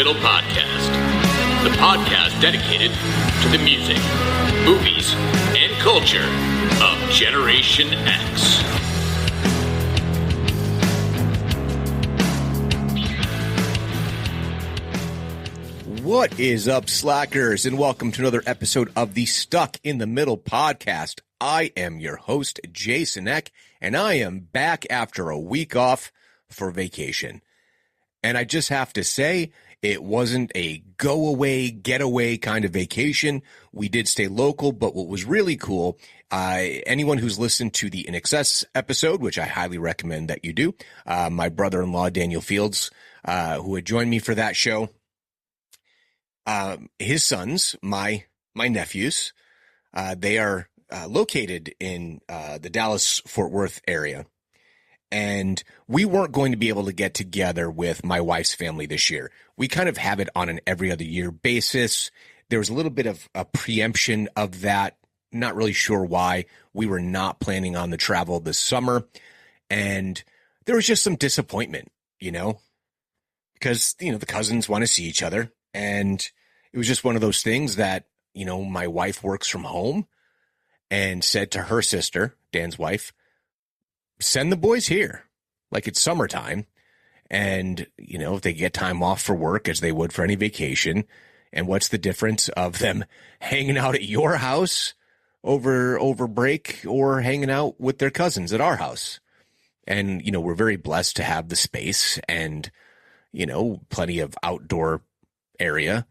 Middle Podcast, the podcast dedicated to the music, movies, and culture of Generation X. What is up, slackers, and welcome to another episode of the Stuck in the Middle podcast. I am your host, Jason Eck, and I am back after a week off for vacation. And I just have to say, it wasn't a go-away, getaway kind of vacation. We did stay local, but what was really cool, anyone who's listened to the In Excess episode, which I highly recommend that you do, my brother-in-law, Daniel Fields, who had joined me for that show, his sons, my nephews, they are located in the Dallas-Fort Worth area. And we weren't going to be able to get together with my wife's family this year. We kind of have it on an every other year basis. There was a little bit of a preemption of that. Not really sure why. We were not planning on the travel this summer. And there was just some disappointment, because, the cousins want to see each other. And it was just one of those things that, my wife works from home and said to her sister, Dan's wife, send the boys here. Like, it's summertime. And, if they get time off for work as they would for any vacation. And what's the difference of them hanging out at your house over break or hanging out with their cousins at our house? And, we're very blessed to have the space and, plenty of outdoor area.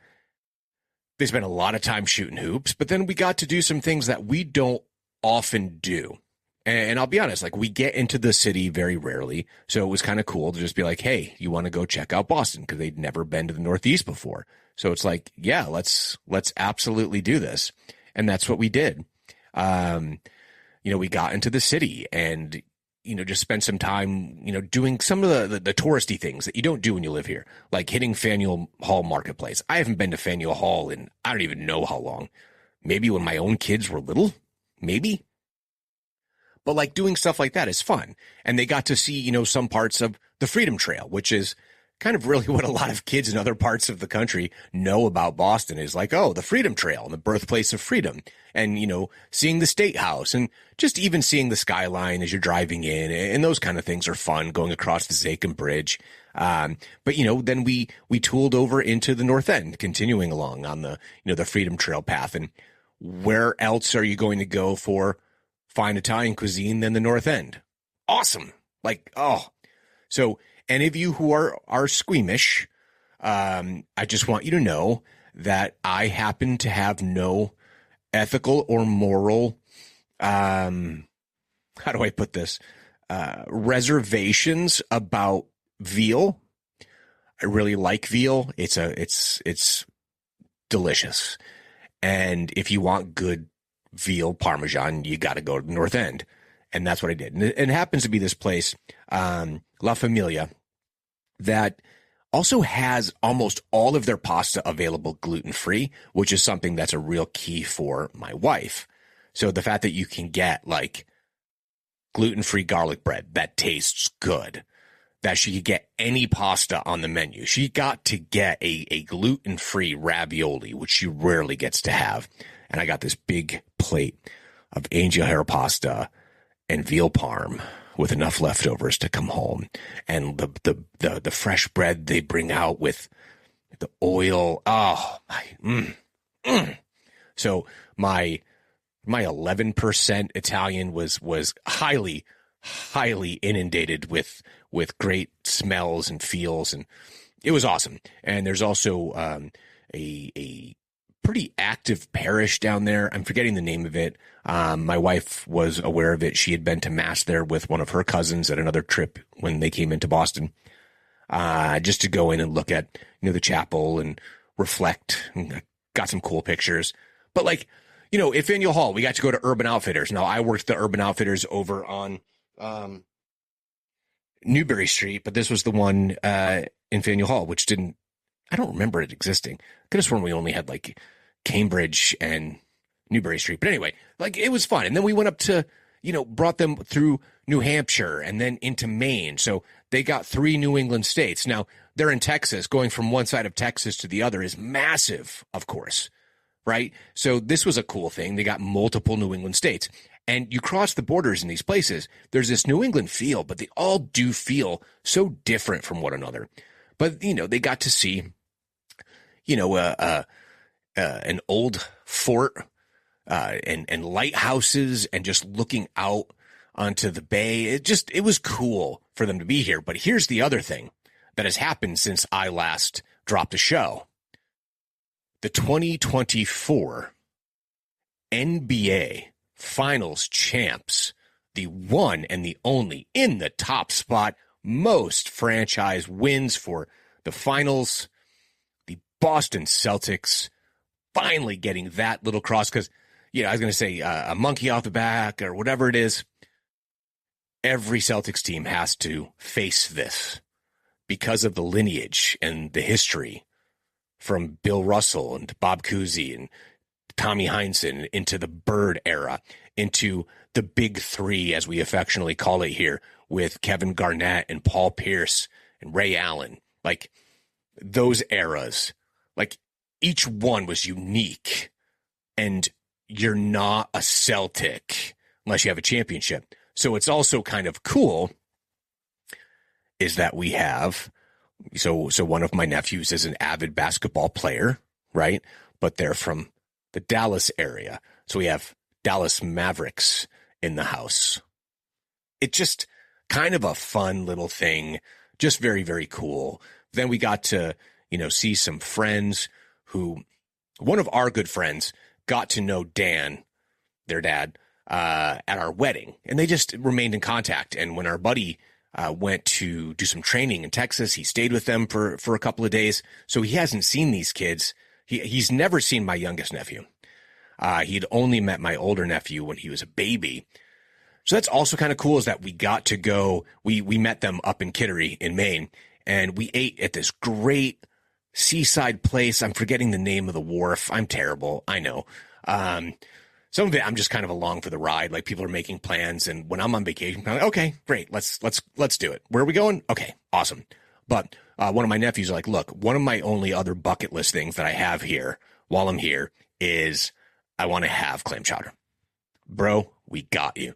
They spent a lot of time shooting hoops, but then we got to do some things that we don't often do. And I'll be honest, we get into the city very rarely. So it was kind of cool to just be like, hey, you want to go check out Boston? Because they'd never been to the Northeast before. So it's like, yeah, let's absolutely do this. And that's what we did. We got into the city and, just spent some time, doing some of the touristy things that you don't do when you live here, like hitting Faneuil Hall Marketplace. I haven't been to Faneuil Hall in I don't even know how long. Maybe when my own kids were little, maybe. But doing stuff like that is fun. And they got to see, some parts of the Freedom Trail, which is kind of really what a lot of kids in other parts of the country know about Boston is the Freedom Trail and the birthplace of freedom. And, seeing the State House and just even seeing the skyline as you're driving in, and those kind of things are fun, going across the Zakim Bridge. But, then we tooled over into the North End, continuing along on the, the Freedom Trail path. And where else are you going to go for fine Italian cuisine than the North End? Awesome. So any of you who are squeamish, I just want you to know that I happen to have no ethical or moral, how do I put this, reservations about veal. I really like veal. It's delicious. And if you want good veal parmesan, you got to go to the North End. And that's what I did. And it happens to be this place, La Familia, that also has almost all of their pasta available gluten-free, which is something that's a real key for my wife. So the fact that you can get gluten-free garlic bread that tastes good, that she could get any pasta on the menu. She got to get a gluten-free ravioli, which she rarely gets to have. And I got this big plate of angel hair pasta and veal parm with enough leftovers to come home. And the fresh bread they bring out with the oil. So my 11% Italian was highly inundated with great smells and feels, and it was awesome. And there's also a pretty active parish down there. I'm forgetting the name of it. My wife was aware of it. She had been to mass there with one of her cousins at another trip when they came into Boston, just to go in and look at, the chapel and reflect, and got some cool pictures. But at Faneuil Hall, we got to go to Urban Outfitters. Now, I worked the Urban Outfitters over on Newbury Street, but this was the one in Faneuil Hall, which I don't remember it existing. Could have sworn we only had Cambridge and Newbury Street. But anyway, it was fun. And then we went up to, brought them through New Hampshire and then into Maine. So they got 3 New England states. Now they're in Texas. Going from one side of Texas to the other is massive, of course, right? So this was a cool thing. They got multiple New England states. And you cross the borders in these places, there's this New England feel, but they all do feel so different from one another. But, they got to see, an old fort and lighthouses and just looking out onto the bay. It was cool for them to be here. But here's the other thing that has happened since I last dropped a show. The 2024 NBA Finals champs, the one and the only in the top spot, most franchise wins for the finals, the Boston Celtics, finally getting that little cross because, I was going to say a monkey off the back or whatever it is. Every Celtics team has to face this because of the lineage and the history from Bill Russell and Bob Cousy and Tommy Heinsohn into the Bird era, into the big 3, as we affectionately call it here, with Kevin Garnett and Paul Pierce and Ray Allen. Like, those eras, like, each one was unique. And you're not a Celtic unless you have a championship. So it's also kind of cool is that we have, so one of my nephews is an avid basketball player, right? But they're from the Dallas area. So we have Dallas Mavericks in the house. It's just kind of a fun little thing, just very, very cool. Then we got to, see some friends who, one of our good friends got to know Dan, their dad, at our wedding, and they just remained in contact. And when our buddy went to do some training in Texas, he stayed with them for a couple of days. So he hasn't seen these kids. He's never seen my youngest nephew. He'd only met my older nephew when he was a baby. So that's also kind of cool is that we got to go, we met them up in Kittery in Maine, and we ate at this great seaside place. I'm forgetting the name of the wharf. I'm terrible. I know. Some of it, I'm just kind of along for the ride. Like people are making plans. And when I'm on vacation, I'm like, okay, great. Let's do it. Where are we going? Okay, awesome. But one of my nephews are like, look, one of my only other bucket list things that I have here while I'm here is I want to have clam chowder. Bro, we got you.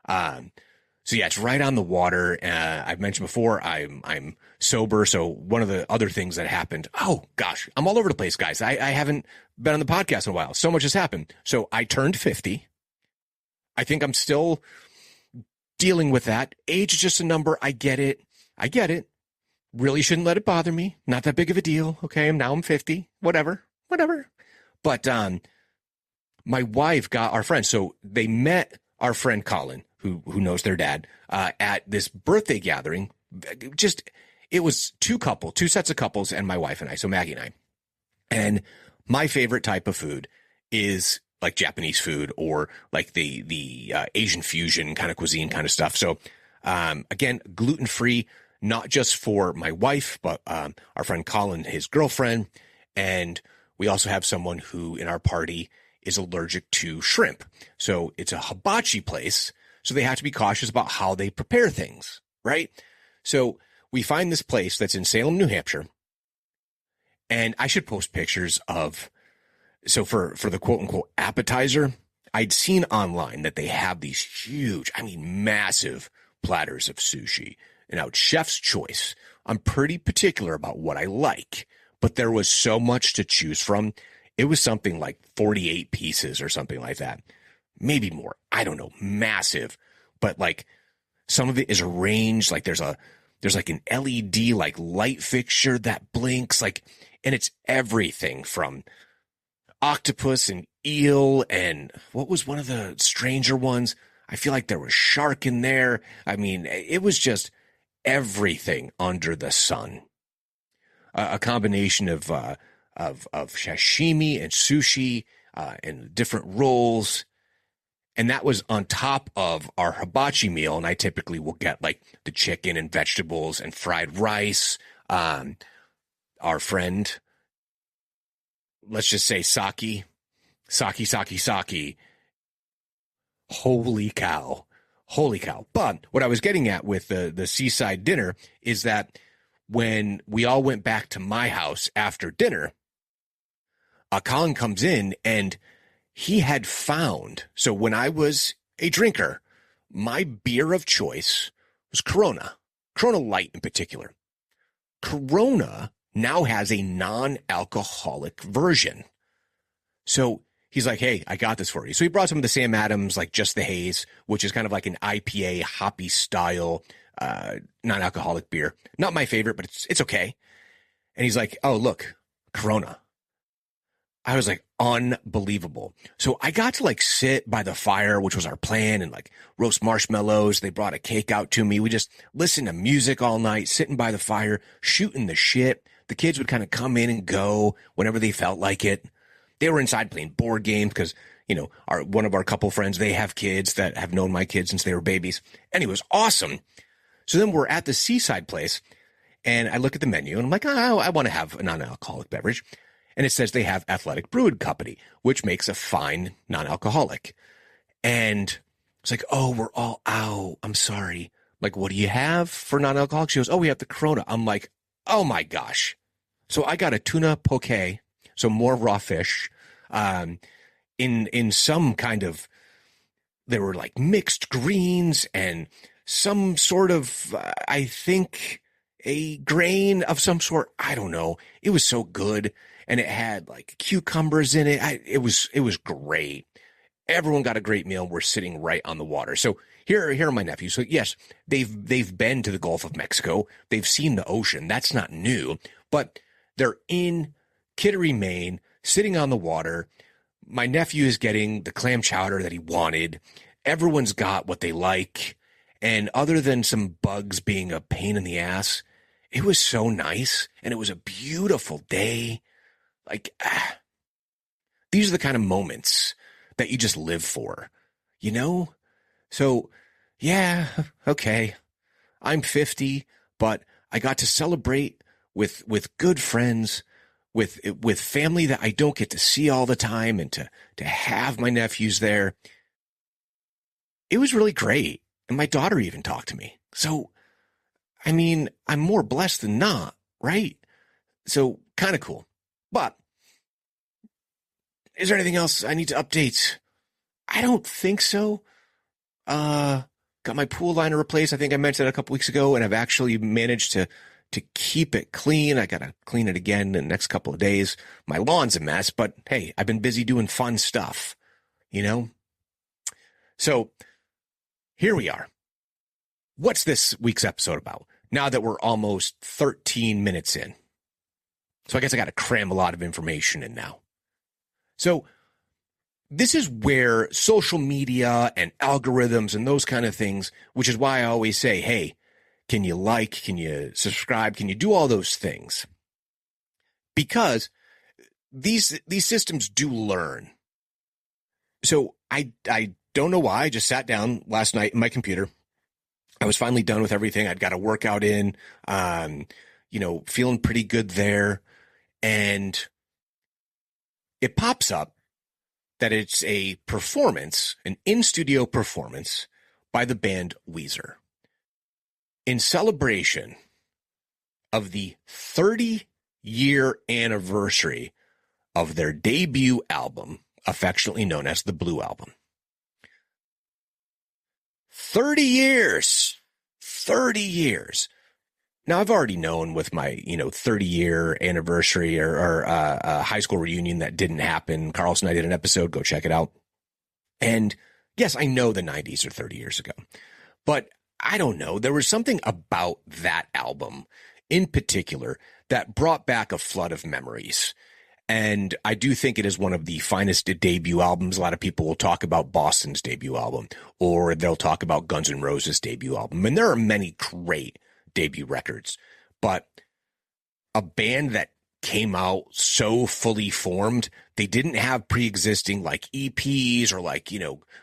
So yeah, it's right on the water. I've mentioned before, I'm sober. So one of the other things that happened, oh gosh, I'm all over the place, guys. I haven't been on the podcast in a while. So much has happened. So I turned 50. I think I'm still dealing with that. Age is just a number. I get it. Really shouldn't let it bother me. Not that big of a deal. Okay. Now I'm 50, whatever. But, my wife got our friend. So they met our friend Colin, who knows their dad, at this birthday gathering. It was two sets of couples and my wife and I. So Maggie and I. And my favorite type of food is like Japanese food or like the Asian fusion kind of cuisine kind of stuff. So, again, gluten-free, not just for my wife, but, our friend Colin, his girlfriend. And we also have someone who in our party is allergic to shrimp. So it's a hibachi place. So they have to be cautious about how they prepare things, right? So we find this place that's in Salem, New Hampshire. And I should post pictures of, so for the quote unquote appetizer, I'd seen online that they have these huge, massive platters of sushi. And now it's chef's choice. I'm pretty particular about what I like, but there was so much to choose from. It was something like 48 pieces or something like that. Maybe more. I don't know. Massive. But like some of it is arranged. Like there's like an LED like light fixture that blinks like, and it's everything from octopus and eel. And what was one of the stranger ones? I feel like there was shark in there. It was just everything under the sun. A combination of sashimi and sushi, and different rolls. And that was on top of our hibachi meal. And I typically will get like the chicken and vegetables and fried rice. Our friend, let's just say Saki. Holy cow. Holy cow. But what I was getting at with the seaside dinner is that when we all went back to my house after dinner, Colin comes in and he had found, so when I was a drinker, my beer of choice was Corona Light in particular. Corona now has a non-alcoholic version. So he's like, hey, I got this for you. So he brought some of the Sam Adams, like Just the Haze, which is kind of like an IPA hoppy style non-alcoholic beer. Not my favorite, but it's okay. And he's like, oh, look, Corona. I was like, unbelievable. So I got to like sit by the fire, which was our plan, and like roast marshmallows. They brought a cake out to me. We just listened to music all night, sitting by the fire, shooting the shit. The kids would kind of come in and go whenever they felt like it. They were inside playing board games because, you know, one of our couple friends, they have kids that have known my kids since they were babies. And it was awesome. So then we're at the seaside place and I look at the menu and I'm like, oh, I want to have a non-alcoholic beverage. And it says they have Athletic Brewing Company, which makes a fine non-alcoholic. And it's like, oh, we're all out. I'm sorry. Like, what do you have for non-alcoholic? She goes, oh, we have the Corona. I'm like, oh my gosh. So I got a tuna poke, so more raw fish, in some kind of, there were like mixed greens and some sort of, I think a grain of some sort. I don't know. It was so good. And it had like cucumbers in it. It was great. Everyone got a great meal. We're sitting right on the water. So here are my nephews. So yes, they've been to the Gulf of Mexico. They've seen the ocean. That's not new, but they're in Kittery, Maine, sitting on the water. My nephew is getting the clam chowder that he wanted. Everyone's got what they like. And other than some bugs being a pain in the ass, it was so nice. And it was a beautiful day. Like, these are the kind of moments that you just live for, you know? So, yeah, okay. I'm 50, but I got to celebrate with good friends, with family that I don't get to see all the time, and to have my nephews there. It was really great. And my daughter even talked to me. So, I mean, I'm more blessed than not, right? So, kind of cool. But is there anything else I need to update? I don't think so. Got my pool liner replaced. I think I mentioned that a couple weeks ago, and I've actually managed to keep it clean. I got to clean it again in the next couple of days. My lawn's a mess, but hey, I've been busy doing fun stuff, you know? So here we are. What's this week's episode about? Now that we're almost 13 minutes in. So I guess I got to cram a lot of information in now. So this is where social media and algorithms and those kind of things, which is why I always say, hey, can you like, can you subscribe, can you do all those things? Because these systems do learn. So I don't know why. I just sat down last night in my computer. I was finally done with everything. I'd got a workout in, feeling pretty good there. And it pops up that it's a performance, an in-studio performance by the band WEEZER in celebration of the 30-year anniversary of their debut album, affectionately known as the Blue Album. 30 years. 30 years. Now, I've already known with my, 30-year anniversary or high school reunion that didn't happen. Carlson and I did an episode. Go check it out. And yes, I know the 90s are 30 years ago. But I don't know. There was something about that album in particular that brought back a flood of memories. And I do think it is one of the finest debut albums. A lot of people will talk about Boston's debut album, or they'll talk about Guns N' Roses' debut album. And there are many great debut records, but a band that came out so fully formed, they didn't have pre-existing like EPs or like,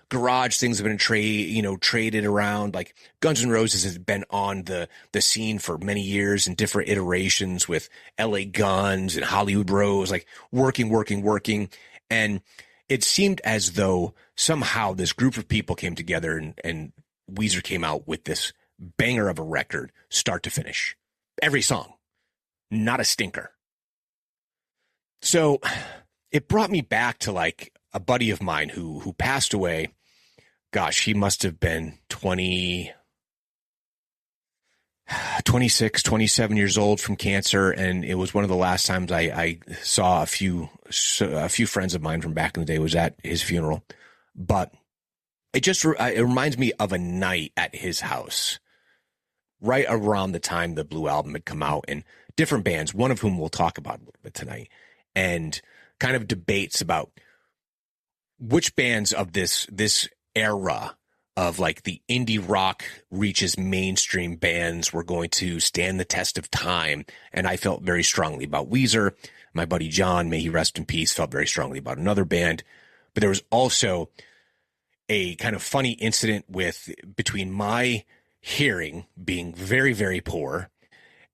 garage things have been traded around. Like Guns N' Roses has been on the scene for many years in different iterations with LA Guns and Hollywood Rose, like working. And it seemed as though somehow this group of people came together and Weezer came out with this banger of a record, start to finish. Every song, not a stinker. So it brought me back to like a buddy of mine who passed away. Gosh, he must have been 26, 27 years old from cancer. And it was one of the last times I saw a few friends of mine from back in the day was at his funeral. But it reminds me of a night at his house right around the time the Blue Album had come out, and different bands, one of whom we'll talk about a little bit tonight, and kind of debates about which bands of this era of like the indie rock reaches mainstream bands were going to stand the test of time. And I felt very strongly about Weezer. My buddy John, may he rest in peace, felt very strongly about another band. But there was also a kind of funny incident between my hearing being very, very poor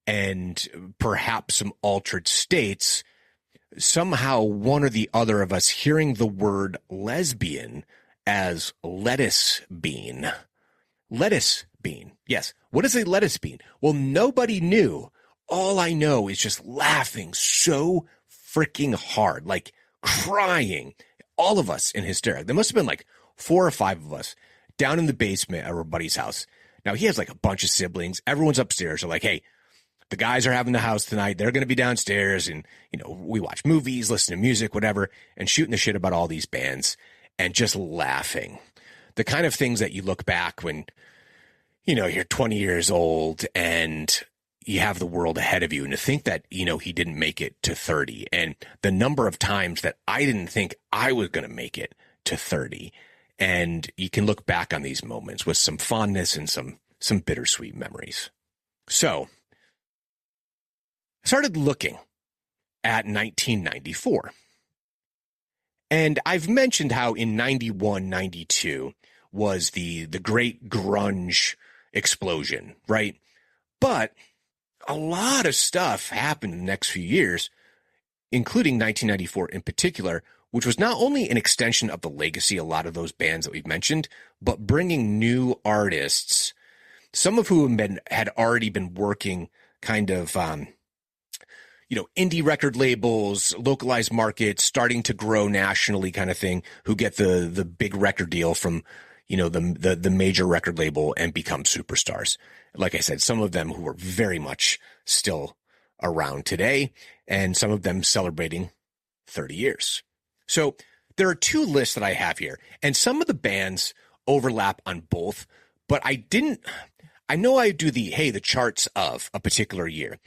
and perhaps some altered states. Somehow one or the other of us hearing the word lesbian as lettuce bean. Lettuce bean. Yes. What is a lettuce bean? Well, nobody knew. All I know is just laughing so freaking hard, like crying. All of us in hysterics. There must have been like 4 or 5 of us down in the basement at our buddy's house. Now he has like a bunch of siblings. Everyone's upstairs. They're like, hey, the guys are having the house tonight. They're going to be downstairs. And, we watch movies, listen to music, whatever, and shooting the shit about all these bands and just laughing. The kind of things that you look back when, you're 20 years old and you have the world ahead of you, and to think that, he didn't make it to 30, and the number of times that I didn't think I was going to make it to 30. And you can look back on these moments with some fondness and some bittersweet memories. So I started looking at 1994. And I've mentioned how in 91, 92 was the great grunge explosion, right? But a lot of stuff happened in the next few years, including 1994 in particular, which was not only an extension of the legacy of a lot of those bands that we've mentioned, but bringing new artists, some of whom had already been working kind of, indie record labels, localized markets, starting to grow nationally kind of thing, who get the big record deal from, the major record label and become superstars. Like I said, some of them who are very much still around today, and some of them celebrating 30 years. So there are 2 lists that I have here, and some of the bands overlap on both, but I know I do the charts of a particular year,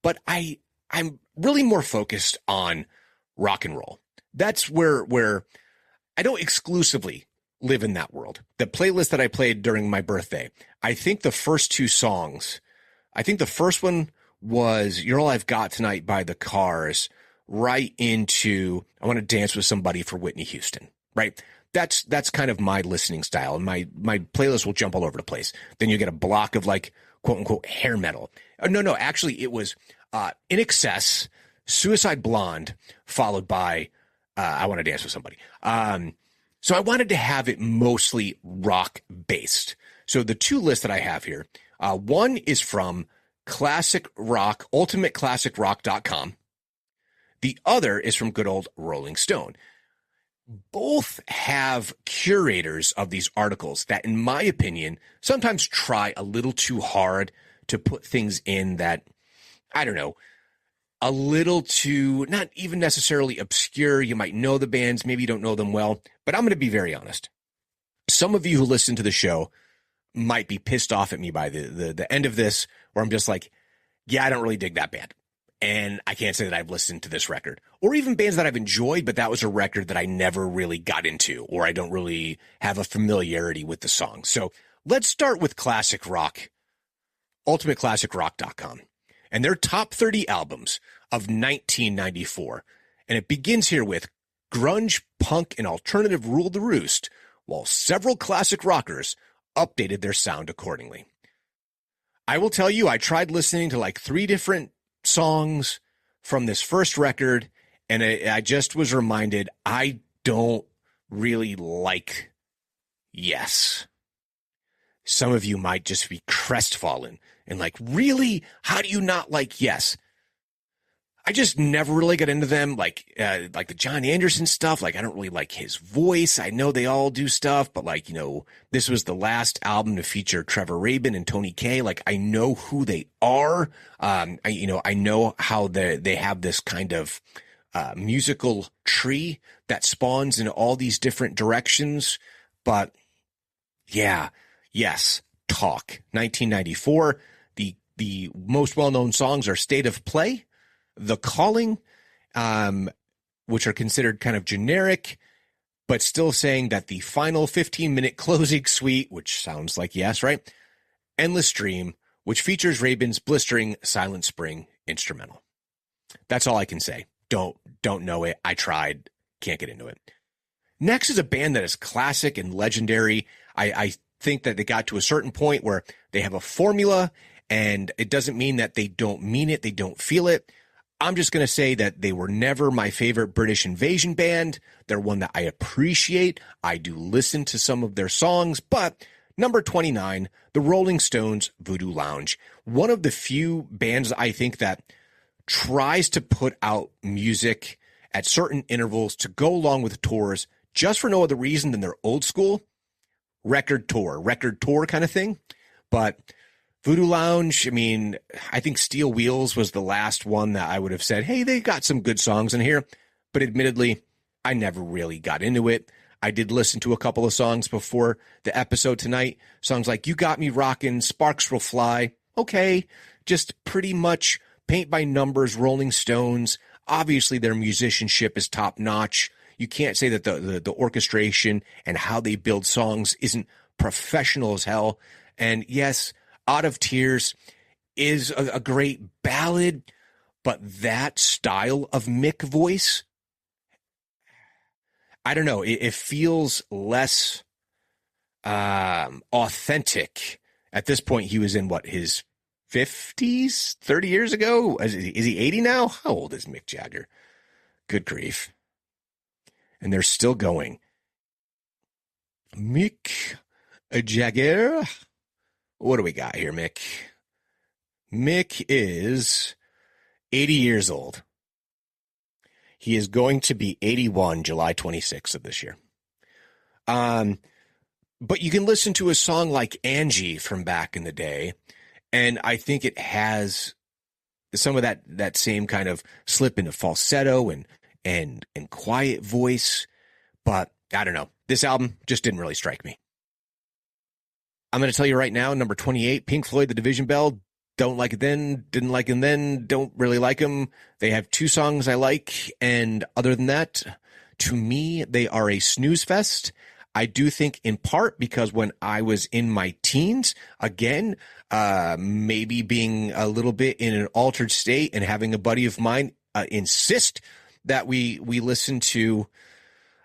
but I'm really more focused on rock and roll. That's where I don't exclusively live in that world. The playlist that I played during my birthday, I think the first 2 songs, I think the first one was You're All I've Got Tonight by the Cars, right into I Want to Dance with Somebody for Whitney Houston, right? That's kind of my listening style. And my playlist will jump all over the place. Then you get a block of like quote unquote hair metal. No, actually it was In Excess, Suicide Blonde, followed by I Want to Dance with Somebody. So I wanted to have it mostly rock based. So the 2 lists that I have here, one is from Classic Rock, ultimateclassicrock.com. The other is from good old Rolling Stone. Both have curators of these articles that, in my opinion, sometimes try a little too hard to put things in that, I don't know, a little too, not even necessarily obscure. You might know the bands, maybe you don't know them well, but I'm going to be very honest. Some of you who listen to the show might be pissed off at me by the end of this, where I'm just like, yeah, I don't really dig that band. And I can't say that I've listened to this record, or even bands that I've enjoyed, but that was a record that I never really got into, or I don't really have a familiarity with the song. So let's start with Classic Rock, ultimateclassicrock.com, and their top 30 albums of 1994. And it begins here with grunge, punk, and alternative ruled the roost, while several classic rockers updated their sound accordingly. I will tell you, I tried listening to like 3 different songs from this first record, and I just was reminded I don't really like Yes. some of you might just be crestfallen and like, really? How do you not like Yes? I just never really got into them, like the John Anderson stuff. Like, I don't really like his voice. I know they all do stuff, but like, this was the last album to feature Trevor Rabin and Tony Kaye. Like, I know who they are. I know how they have this kind of musical tree that spawns in all these different directions. But yeah, Yes, Talk, 1994. The most well-known songs are State of Play, The Calling, which are considered kind of generic, but still saying that the final 15-minute closing suite, which sounds like Yes, right? Endless Dream, which features Rabin's blistering Silent Spring instrumental. That's all I can say. Don't know it. I tried. Can't get into it. Next is a band that is classic and legendary. I think that they got to a certain point where they have a formula, and it doesn't mean that they don't mean it. They don't feel it. I'm just going to say that they were never my favorite British invasion band. They're one that I appreciate. I do listen to some of their songs, but number 29, the Rolling Stones, Voodoo Lounge. One of the few bands I think that tries to put out music at certain intervals to go along with tours just for no other reason than their old school record tour kind of thing. But Voodoo Lounge, I mean, I think Steel Wheels was the last one that I would have said, hey, they got some good songs in here. But admittedly, I never really got into it. I did listen to a couple of songs before the episode tonight. Songs like You Got Me Rockin', Sparks Will Fly. Okay, just pretty much paint by numbers, Rolling Stones. Obviously, their musicianship is top notch. You can't say that the orchestration and how they build songs isn't professional as hell. And yes, Out of Tears is a great ballad, but that style of Mick voice, I don't know. It feels less authentic. At this point, he was in his 50s, 30 years ago? Is he 80 now? How old is Mick Jagger? Good grief. And they're still going. Mick Jagger. What do we got here, Mick? Mick is 80 years old. He is going to be 81 July 26th of this year. But you can listen to a song like Angie from back in the day, and I think it has some of that same kind of slip into falsetto and quiet voice. But I don't know. This album just didn't really strike me. I'm going to tell you right now, number 28, Pink Floyd, The Division Bell. Don't like it then, didn't like them then, don't really like them. They have two songs I like, and other than that, to me, they are a snooze fest. I do think in part because when I was in my teens, again, maybe being a little bit in an altered state and having a buddy of mine insist that we listen to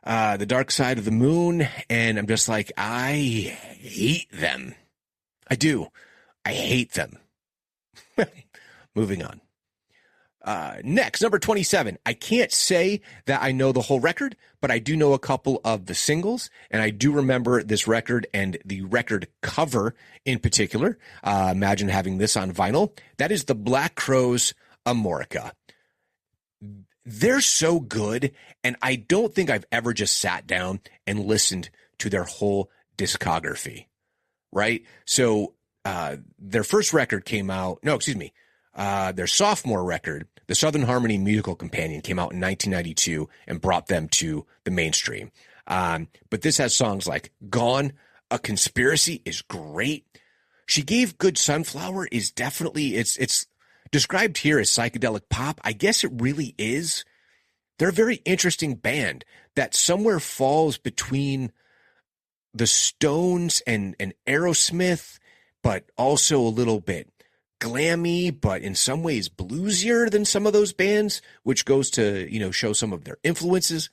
The Dark Side of the Moon, and I'm just like, I hate them. I do. I hate them. Moving on. Next, number 27. I can't say that I know the whole record, but I do know a couple of the singles, and I do remember this record and the record cover in particular. Imagine having this on vinyl. That is the Black Crowes' Amorica. They're so good, and I don't think I've ever just sat down and listened to their whole discography, right? So their first record came out, their sophomore record, the Southern Harmony Musical Companion, came out in 1992 and brought them to the mainstream. But this has songs like Gone, A Conspiracy is great. She Gave Good Sunflower is definitely, it's described here as psychedelic pop. I guess it really is. They're a very interesting band that somewhere falls between the Stones and Aerosmith, but also a little bit glammy, but in some ways bluesier than some of those bands, which goes to, show some of their influences.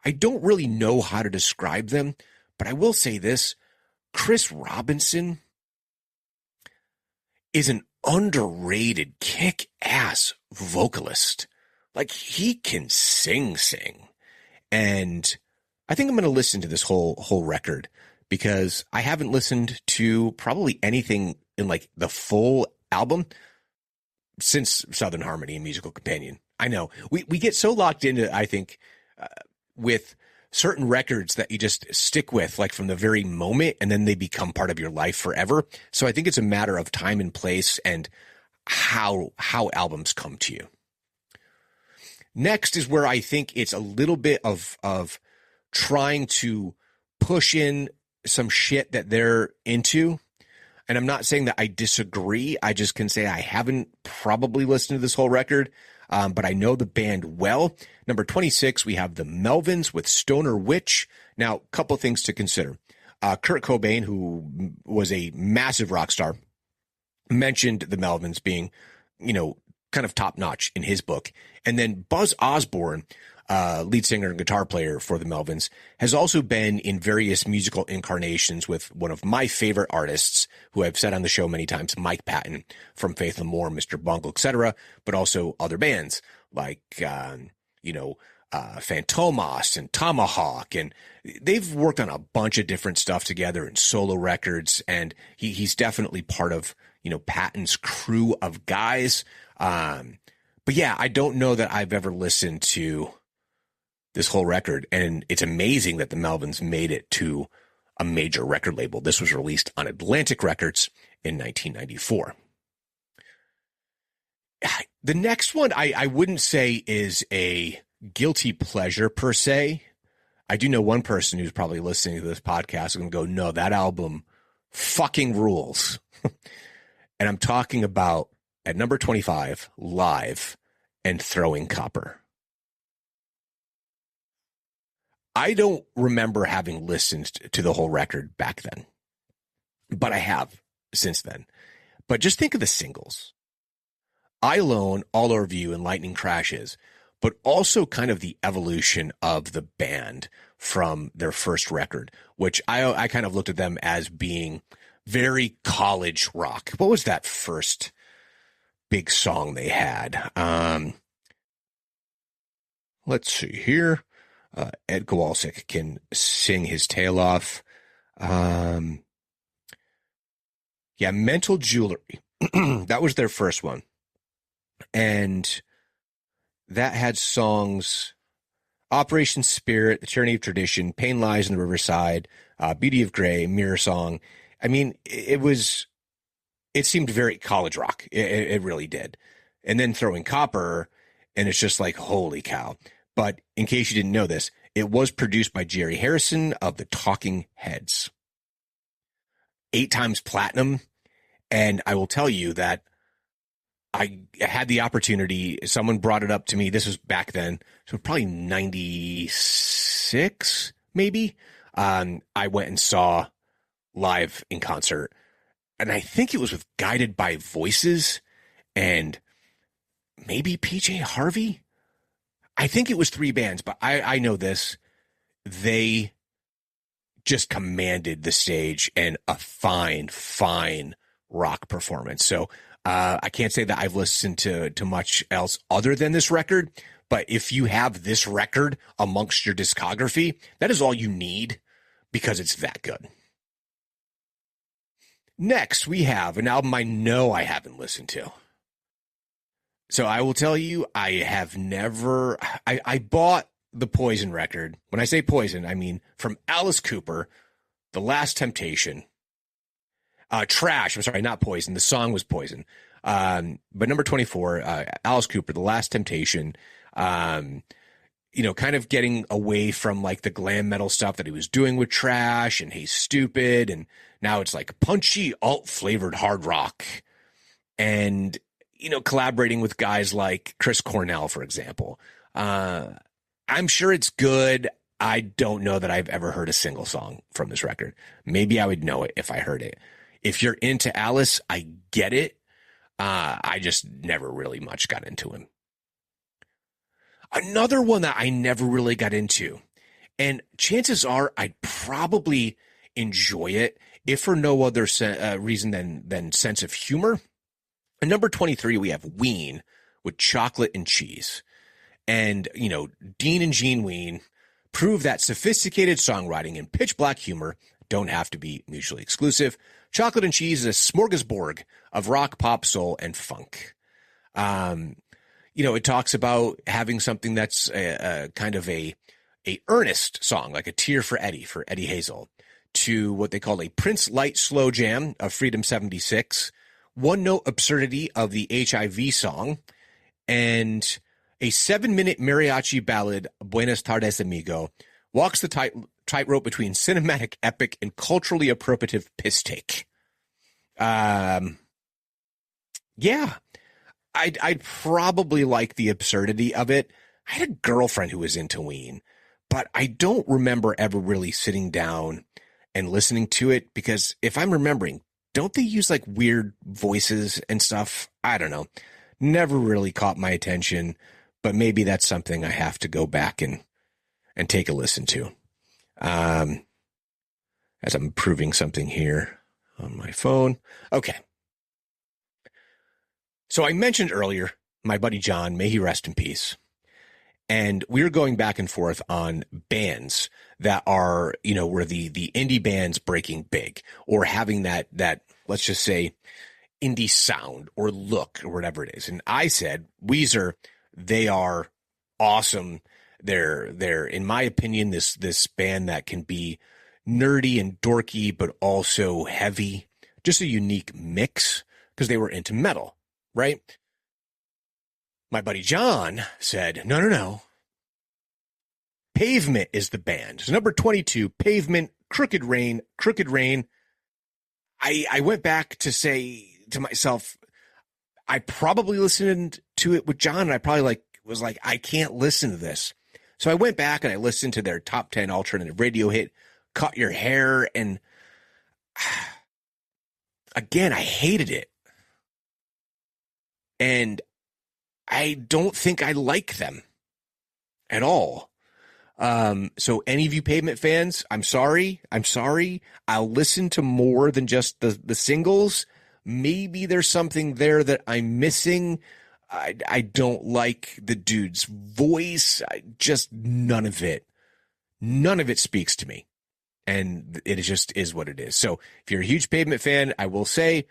I don't really know how to describe them, but I will say this. Chris Robinson is an underrated, kick-ass vocalist. Like, he can sing. And I think I'm going to listen to this whole record because I haven't listened to probably anything in like the full album since Southern Harmony and Musical Companion. I know we get so locked into, I think, with certain records that you just stick with like from the very moment, and then they become part of your life forever. So I think it's a matter of time and place and how albums come to you. Next is where I think it's a little bit of trying to push in some shit that they're into. And I'm not saying that I disagree. I just can say I haven't probably listened to this whole record, but I know the band well. Number 26, we have the Melvins with Stoner Witch. Now, a couple things to consider. Kurt Cobain, who was a massive rock star, mentioned the Melvins being, kind of top notch in his book. And then Buzz Osborne, lead singer and guitar player for the Melvins, has also been in various musical incarnations with one of my favorite artists who I've said on the show many times, Mike Patton from Faith No More, Mr. Bungle, etc., but also other bands like, Fantomas and Tomahawk. And they've worked on a bunch of different stuff together in solo records. And he's definitely part of, Patton's crew of guys. But yeah, I don't know that I've ever listened to this whole record, and it's amazing that the Melvins made it to a major record label. This was released on Atlantic Records in 1994. The next one I wouldn't say is a guilty pleasure per se. I do know one person who's probably listening to this podcast and go, no, that album fucking rules. And I'm talking about, at number 25, Live and Throwing Copper. I don't remember having listened to the whole record back then, but I have since then. But just think of the singles. I Alone, All Over You, and Lightning Crashes, but also kind of the evolution of the band from their first record, which I kind of looked at them as being very college rock. What was that first big song they had? Let's see here. Ed Kowalczyk can sing his tail off. Mental Jewelry. That was their first one. And that had songs Operation Spirit, The Tyranny of Tradition, Pain Lies in the Riverside, Beauty of Grey, Mirror Song. I mean, it seemed very college rock. It really did. And then Throwing Copper, and it's just like, holy cow. But in case you didn't know this, it was produced by Jerry Harrison of the Talking Heads. 8 times platinum. And I will tell you that I had the opportunity, someone brought it up to me. This was back then, so probably 96, maybe. I went and saw Live in concert, and I think it was with Guided by Voices and maybe PJ Harvey. I think it was 3 bands, but I know this. They just commanded the stage and a fine rock performance. So I can't say that I've listened to much else other than this record, but if you have this record amongst your discography, that is all you need because it's that good. Next, we have an album I know I haven't listened to. So I will tell you, I have never, I bought the Poison record. When I say Poison, I mean from Alice Cooper, The Last Temptation. Trash, I'm sorry, not Poison. The song was Poison. But number 24, Alice Cooper, The Last Temptation. Kind of getting away from like the glam metal stuff that he was doing with Trash and Hey Stupid. And now it's like punchy alt flavored hard rock. And, collaborating with guys like Chris Cornell, for example. I'm sure it's good. I don't know that I've ever heard a single song from this record. Maybe I would know it if I heard it. If you're into Alice, I get it. I just never really much got into him. Another one that I never really got into, and chances are I'd probably enjoy it if for no other reason than sense of humor. At number 23, we have Ween with Chocolate and Cheese. And, Dean and Gene Ween prove that sophisticated songwriting and pitch black humor don't have to be mutually exclusive. Chocolate and Cheese is a smorgasbord of rock, pop, soul, and funk. It talks about having something that's a kind of a earnest song, like a Tear for Eddie Hazel, to what they call a Prince Light Slow Jam of Freedom 76, One Note Absurdity of the HIV song, and a 7-minute mariachi ballad, Buenas Tardes Amigo, walks the tightrope between cinematic epic and culturally appropriative piss take. I'd probably like the absurdity of it. I had a girlfriend who was into Ween, but I don't remember ever really sitting down and listening to it, because if I'm remembering, don't they use like weird voices and stuff? I don't know. Never really caught my attention, but maybe that's something I have to go back and take a listen to. As I'm proving something here on my phone. Okay. So I mentioned earlier, my buddy John, may he rest in peace. And we were going back and forth on bands that are, where the indie bands breaking big, or having that, let's just say, indie sound or look or whatever it is. And I said, WEEZER, they are awesome. They're in my opinion, this band that can be nerdy and dorky, but also heavy, just a unique mix, because they were into metal. Right? My buddy John said, no. Pavement is the band. So number 22, Pavement, Crooked Rain. I went back to say to myself, I probably listened to it with John, and I probably was like, I can't listen to this. So I went back and I listened to their top 10 alternative radio hit, Cut Your Hair, and again, I hated it. And I don't think I like them at all. So any of you Pavement fans, I'm sorry. I'll listen to more than just the singles. Maybe there's something there that I'm missing. I don't like the dude's voice. Just none of it speaks to me. And it just is what it is. So if you're a huge Pavement fan, I will say,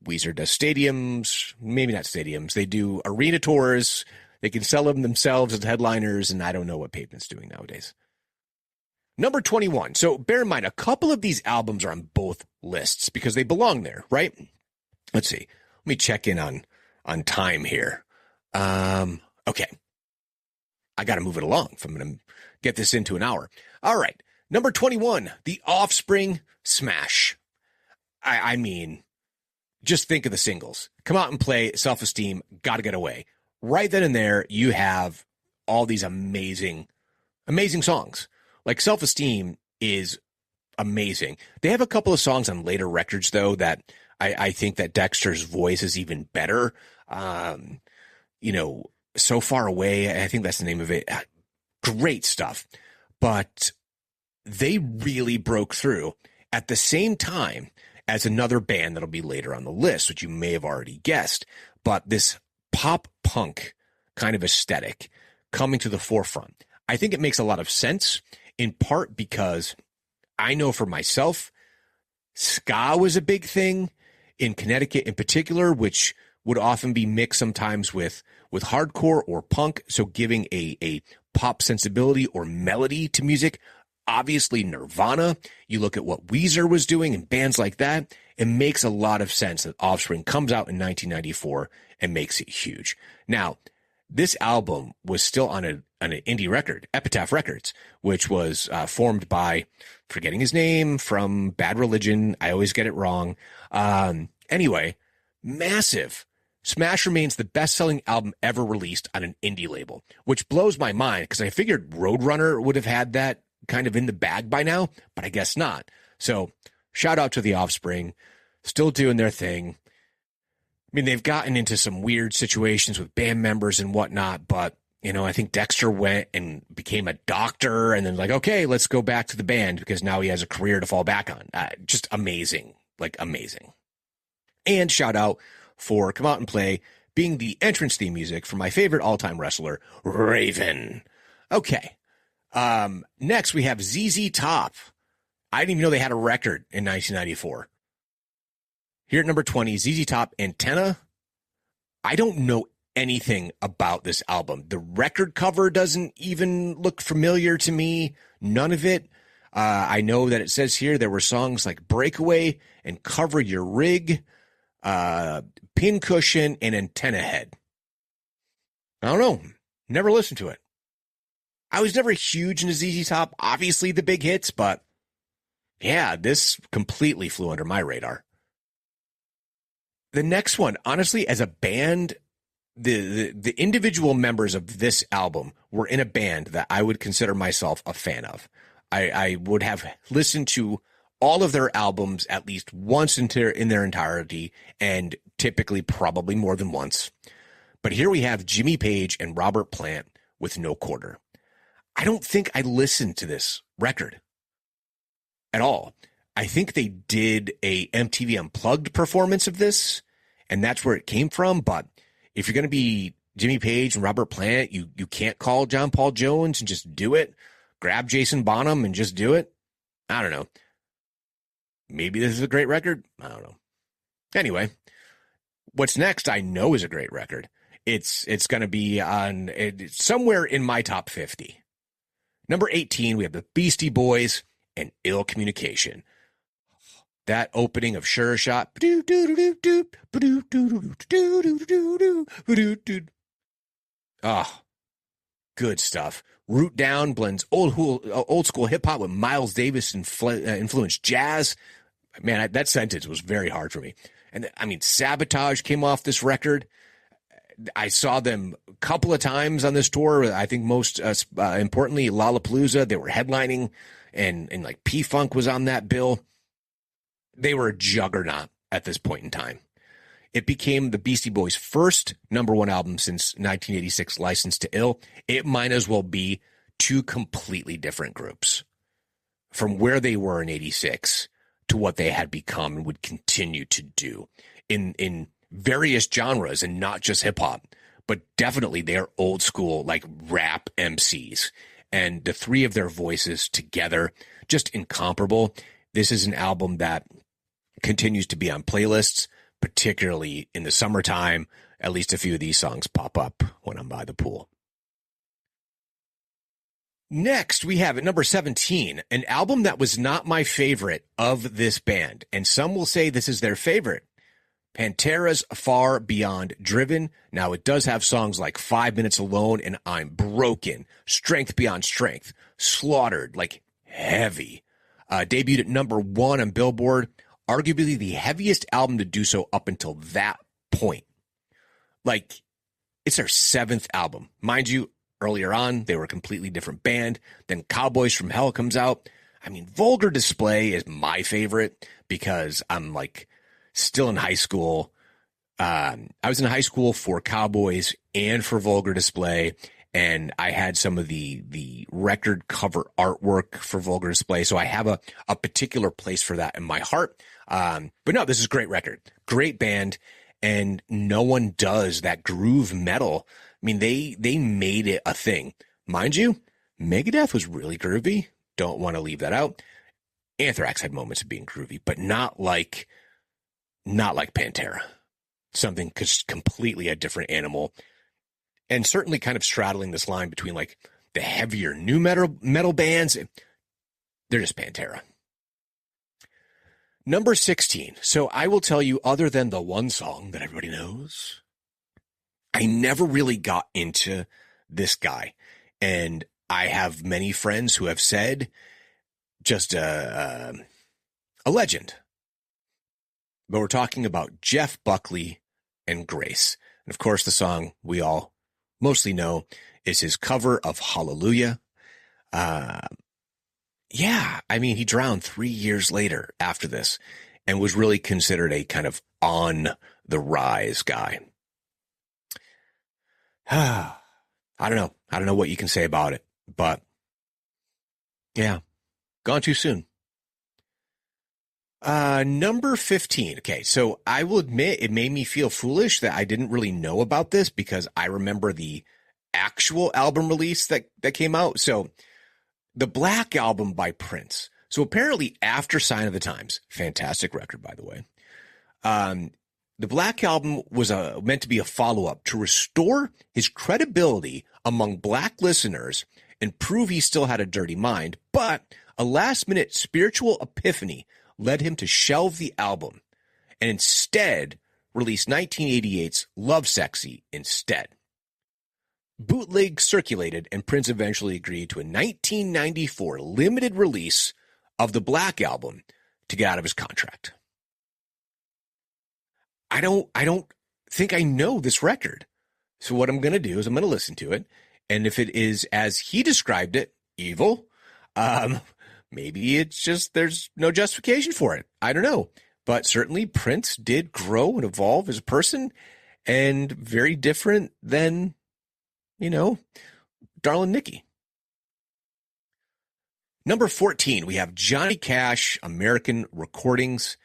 WEEZER does stadiums, maybe not stadiums. They do arena tours. They can sell them themselves as headliners, and I don't know what Pavement's doing nowadays. Number 21. So bear in mind, a couple of these albums are on both lists because they belong there, right? Let's see. Let me check in on time here. Okay. I got to move it along if I'm going to get this into an hour. All right. Number 21, The Offspring, Smash. I mean, just think of the singles. Come Out and Play, Self-Esteem, Gotta Get Away. Right then and there, you have all these amazing songs. Like Self-Esteem is amazing. They have a couple of songs on later records, though, that I think that Dexter's voice is even better. So Far Away, I think that's the name of it. Great stuff. But they really broke through at the same time as another band that'll be later on the list, which you may have already guessed. But this pop punk kind of aesthetic coming to the forefront. I think it makes a lot of sense, in part because I know for myself, ska was a big thing in Connecticut in particular, which would often be mixed sometimes with hardcore or punk. So giving a pop sensibility or melody to music. Obviously, Nirvana, you look at what WEEZER was doing and bands like that, it makes a lot of sense that Offspring comes out in 1994 and makes it huge. Now, this album was still on an indie record, Epitaph Records, which was formed by, forgetting his name, from Bad Religion. I always get it wrong. Anyway, massive. Smash remains the best-selling album ever released on an indie label, which blows my mind because I figured Roadrunner would have had that kind of in the bag by now, but I guess not. So shout out to the Offspring, still doing their thing. I mean, they've gotten into some weird situations with band members and whatnot, but, I think Dexter went and became a doctor and then okay, let's go back to the band because now he has a career to fall back on. Just amazing, amazing. And shout out for Come Out and Play being the entrance theme music for my favorite all-time wrestler, Raven. Okay. Next, we have ZZ Top. I didn't even know they had a record in 1994. Here at number 20, ZZ Top, Antenna. I don't know anything about this album. The record cover doesn't even look familiar to me. None of it. I know that it says here there were songs like Breakaway and Cover Your Rig, Pincushion, and Antenna Head. I don't know. Never listened to it. I was never huge into ZZ Top. Obviously the big hits, but yeah, this completely flew under my radar. The next one, honestly, as a band, the individual members of this album were in a band that I would consider myself a fan of. I would have listened to all of their albums at least once in their entirety, and typically probably more than once. But here we have Jimmy Page and Robert Plant with No Quarter. I don't think I listened to this record at all. I think they did a MTV Unplugged performance of this, and that's where it came from. But if you're going to be Jimmy Page and Robert Plant, you can't call John Paul Jones and just do it. Grab Jason Bonham and just do it. I don't know. Maybe this is a great record. I don't know. Anyway, what's next I know is a great record. It's going to be on somewhere in my top 50. Number 18, we have the Beastie Boys and Ill Communication. That opening of Sure Shot. Oh, good stuff. Root Down blends old school hip hop with Miles Davis influenced jazz. Man, that sentence was very hard for me. And I mean, Sabotage came off this record. I saw them a couple of times on this tour. I think most importantly, Lollapalooza. They were headlining, and like P-Funk was on that bill. They were a juggernaut at this point in time. It became the Beastie Boys' first number one album since 1986, License to Ill. It might as well be two completely different groups from where they were in 86 to what they had become and would continue to do in various genres, and not just hip hop, but definitely they're old school, like rap MCs, and the three of their voices together, just incomparable. This is an album that continues to be on playlists, particularly in the summertime. At least a few of these songs pop up when I'm by the pool. Next, we have at number 17, an album that was not my favorite of this band, and some will say this is their favorite. Pantera's Far Beyond Driven. Now, it does have songs like 5 Minutes Alone and I'm Broken, Strength Beyond Strength, Slaughtered, like heavy. Debuted at number 1 on Billboard, arguably the heaviest album to do so up until that point. Like, it's their 7th album. Mind you, earlier on, they were a completely different band. Then Cowboys from Hell comes out. I mean, Vulgar Display is my favorite because I'm like still in high school. I was in high school for Cowboys and for Vulgar Display, and I had some of the record cover artwork for Vulgar Display, so I have a particular place for that in my heart. But no, this is a great record, great band, and no one does that groove metal. I mean, they made it a thing. Mind you, Megadeth was really groovy. Don't want to leave that out. Anthrax had moments of being groovy, but not like Pantera. Something completely a different animal, and certainly kind of straddling this line between like the heavier new metal bands. They're just Pantera. Number 16. So I will tell you, other than the one song that everybody knows, I never really got into this guy. And I have many friends who have said just a legend. But we're talking about Jeff Buckley and Grace. And of course, the song we all mostly know is his cover of Hallelujah. Yeah, I mean, he drowned 3 years later after this and was really considered a kind of on the rise guy. I don't know. I don't know what you can say about it, but yeah, gone too soon. Number 15. Okay, so I will admit it made me feel foolish that I didn't really know about this because I remember the actual album release that came out. So the Black Album by Prince. So apparently after Sign of the Times, fantastic record, by the way, the Black Album was meant to be a follow-up to restore his credibility among Black listeners and prove he still had a dirty mind, but a last-minute spiritual epiphany led him to shelve the album and instead release 1988's Lovesexy instead. Bootleg circulated, and Prince eventually agreed to a 1994 limited release of the Black Album to get out of his contract. I don't think I know this record. So what I'm going to do is I'm going to listen to it. And if it is as he described it, evil, maybe it's just there's no justification for it. I don't know. But certainly Prince did grow and evolve as a person, and very different than, Darlin' Nikki. Number 14, we have Johnny Cash, American Recordings.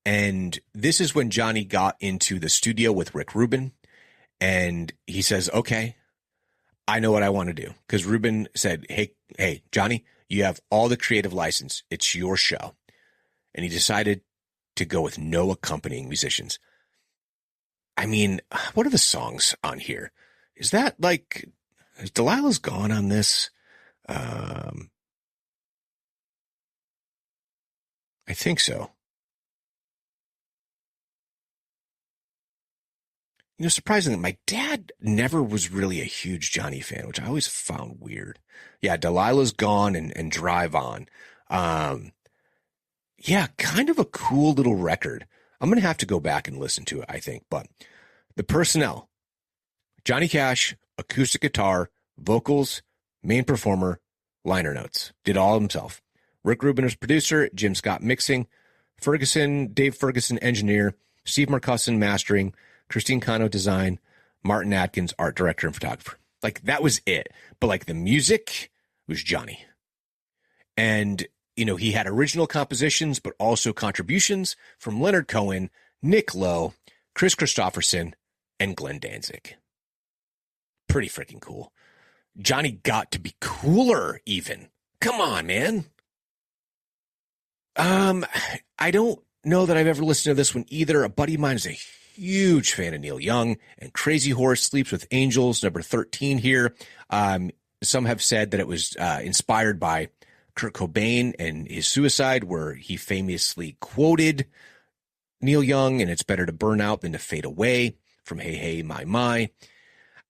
And this is when Johnny got into the studio with Rick Rubin. And he says, okay, I know what I want to do. Because Rubin said, hey, Johnny, you have all the creative license. It's your show. And he decided to go with no accompanying musicians. I mean, what are the songs on here? Is that is Delilah's Gone on this? I think so. Surprisingly, my dad never was really a huge Johnny fan, which I always found weird. Yeah, Delilah's Gone and Drive On. Yeah, kind of a cool little record. I'm going to have to go back and listen to it, I think. But the personnel, Johnny Cash, acoustic guitar, vocals, main performer, liner notes, did all himself. Rick Rubin was producer, Jim Scott mixing, Dave Ferguson engineer, Steve Marcusson mastering, Christine Cano design, Martin Atkins art director and photographer. That was it. But the music was Johnny. And he had original compositions, but also contributions from Leonard Cohen, Nick Lowe, Chris Christopherson, and Glenn Danzig. Pretty freaking cool. Johnny got to be cooler even. Come on, man. I don't know that I've ever listened to this one either. A buddy of mine is a huge fan of Neil Young, and Crazy Horse Sleeps with Angels, number 13 here. Some have said that it was inspired by Kurt Cobain and his suicide, where he famously quoted Neil Young, and it's better to burn out than to fade away, from Hey Hey My My.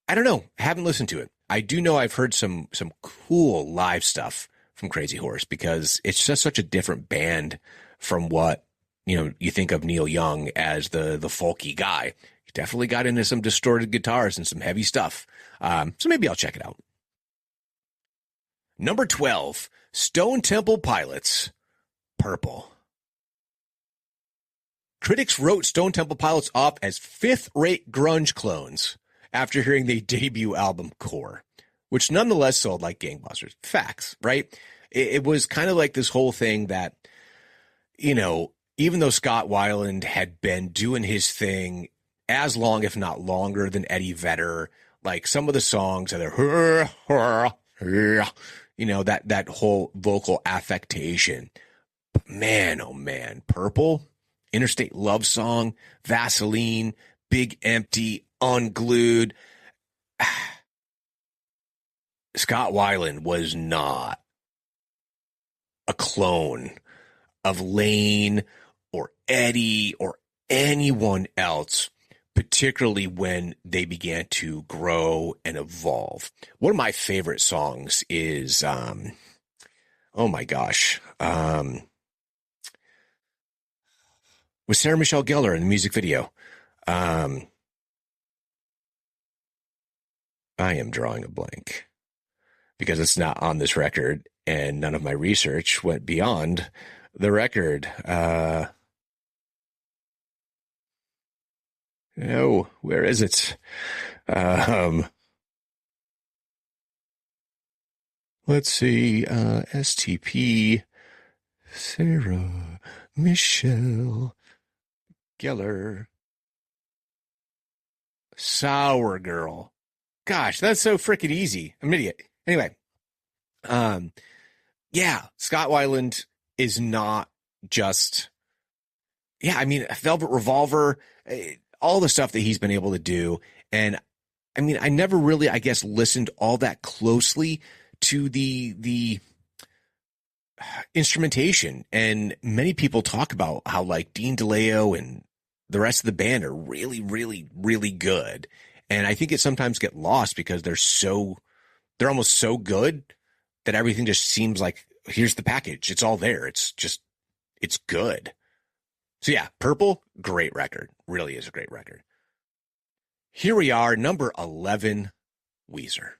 I don't know. I haven't listened to it. I do know I've heard some cool live stuff from Crazy Horse, because it's just such a different band from what, you think of Neil Young as the folky guy. He definitely got into some distorted guitars and some heavy stuff. So maybe I'll check it out. Number 12, Stone Temple Pilots, Purple. Critics wrote Stone Temple Pilots off as fifth-rate grunge clones after hearing their debut album, Core, which nonetheless sold like gangbusters. Facts, right? It was kind of like this whole thing that, even though Scott Weiland had been doing his thing as long, if not longer, than Eddie Vedder, some of the songs are that whole vocal affectation. But man, oh man, Purple, Interstate Love Song, Vaseline, Big Empty, Unglued. Scott Weiland was not a clone of Lane or Eddie or anyone else, particularly when they began to grow and evolve. One of my favorite songs is, oh my gosh, with Sarah Michelle Gellar in the music video. I am drawing a blank because it's not on this record, and none of my research went beyond the record. No, where is it? Let's see. STP, Sarah Michelle Gellar, Sour Girl. Gosh, that's so freaking easy. I'm an idiot. Anyway, yeah, Scott Weiland, is not just, I mean, Velvet Revolver, all the stuff that he's been able to do. And I mean, I never really, I guess, listened all that closely to the instrumentation. And many people talk about how like Dean DeLeo and the rest of the band are really, really, really good. And I think it sometimes get lost because they're almost so good that everything just seems like, here's the package. It's all there. It's good. So yeah, Purple, great record. Really is a great record. Here we are, number 11, Weezer.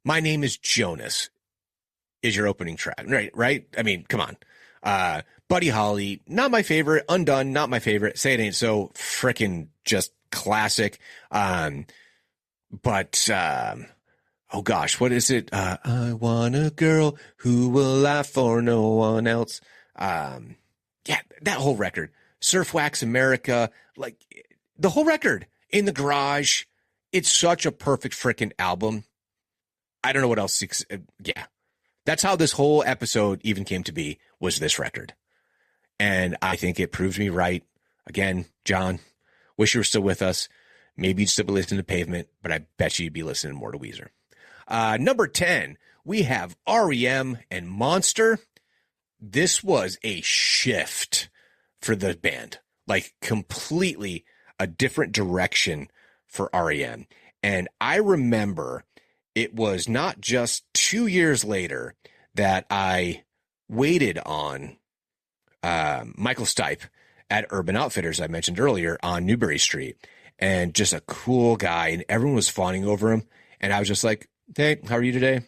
My Name is Jonas is your opening track, right? I mean, come on. Buddy Holly, not my favorite. Undone, not my favorite. Say It Ain't So, frickin' just classic. Oh gosh, what is it? I want a girl who will laugh for no one else. Yeah, that whole record. Surf Wax America, like the whole record. In the Garage. It's such a perfect frickin' album. I don't know what else. Yeah. That's how this whole episode even came to be, was this record. And I think it proves me right. Again, John, wish you were still with us. Maybe you'd still be listening to Pavement, but I bet you'd be listening more to Weezer. Number 10, we have REM and Monster. This was a shift for the band, like completely a different direction for REM. And I remember it was not just 2 years later that I waited on Michael Stipe at Urban Outfitters, I mentioned earlier, on Newbury Street, and just a cool guy, and everyone was fawning over him. And I was just like, hey, how are you today?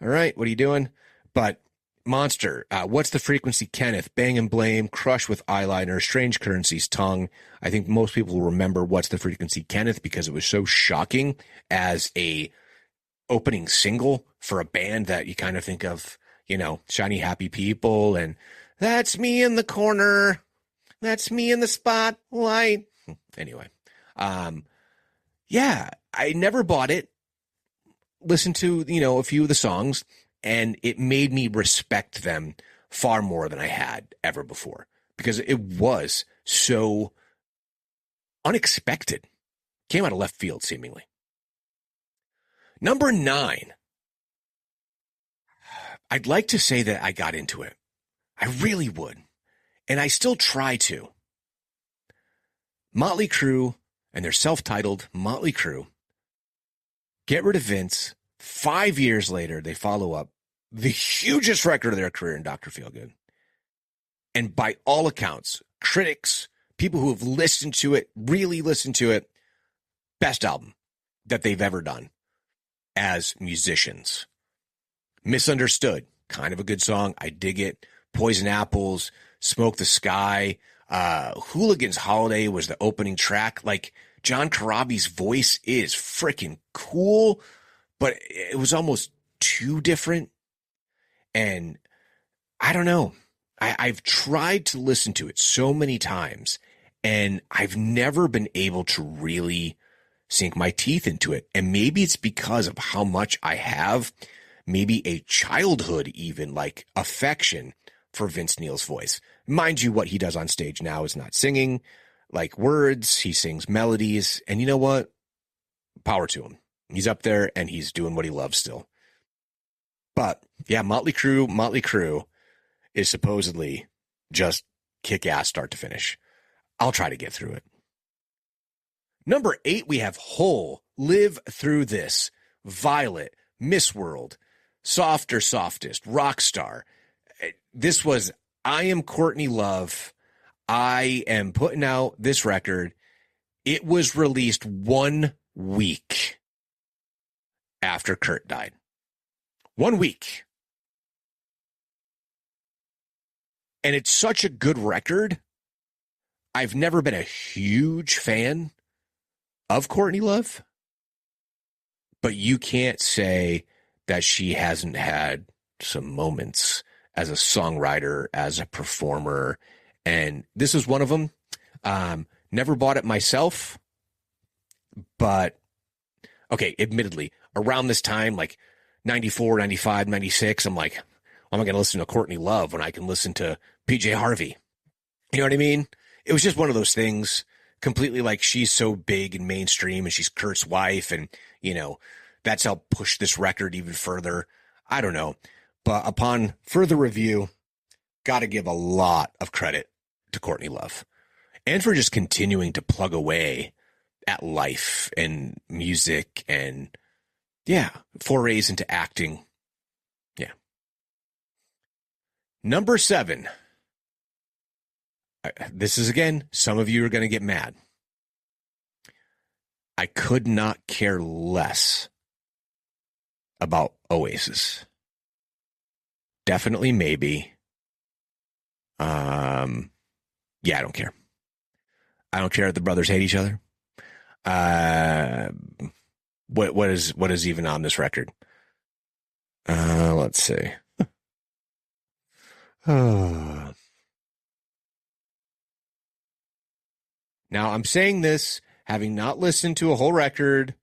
All right, what are you doing? But Monster, What's the Frequency, Kenneth, Bang and Blame, Crush with Eyeliner, Strange Currency's Tongue. I think most people will remember What's the Frequency, Kenneth, because it was so shocking as a opening single for a band that you kind of think of, you know, Shiny Happy People and That's Me in the Corner, That's Me in the Spotlight. Anyway, yeah, I never bought it. Listened to, you know, a few of the songs, and it made me respect them far more than I had ever before, because it was so unexpected. Came out of left field, seemingly. Number 9. I'd like to say that I got into it. I really would. And I still try to. Motley Crue and their self-titled Motley Crue. Get Rid of Vince. 5 years later, they follow up the hugest record of their career in Dr. Feelgood. And by all accounts, critics, people who have listened to it, really listened to it, best album that they've ever done as musicians. Misunderstood, kind of a good song. I dig it. Poison Apples, Smoke the Sky, Hooligans Holiday was the opening track. Like, John Corabi's voice is freaking cool, but it was almost too different. And I don't know. I've tried to listen to it so many times, and I've never been able to really sink my teeth into it. And maybe it's because of how much I have, maybe a childhood even, like, affection for Vince Neil's voice. Mind you, what he does on stage now is not singing like words. He sings melodies. And you know what? Power to him. He's up there and he's doing what he loves still. But yeah, Motley Crue is supposedly just kick-ass start to finish. I'll try to get through it. Number 8, we have Hole, Live Through This, Violet, Miss World, Softer Softest, Rockstar. This was I Am Courtney Love. I am putting out this record. It was released 1 week after Kurt died. 1 week. And it's such a good record. I've never been a huge fan of Courtney Love, but you can't say that she hasn't had some moments as a songwriter, as a performer, and this is one of them. Never bought it myself, but okay, admittedly, around this time, like 94, 95, 96, I'm like, Why am I going to listen to Courtney Love when I can listen to PJ Harvey? You know what I mean? It was just one of those things, completely like she's so big and mainstream and she's Kurt's wife, and, you know, that's helped push this record even further. I don't know. But upon further review, got to give a lot of credit to Courtney Love, and for just continuing to plug away at life and music and, yeah, forays into acting. Yeah. Number 7. This is, again, some of you are going to get mad. I could not care less about Oasis. Definitely maybe. Yeah, I don't care. I don't care if the brothers hate each other. What is even on this record? Let's see. Now, I'm saying this having not listened to a whole record,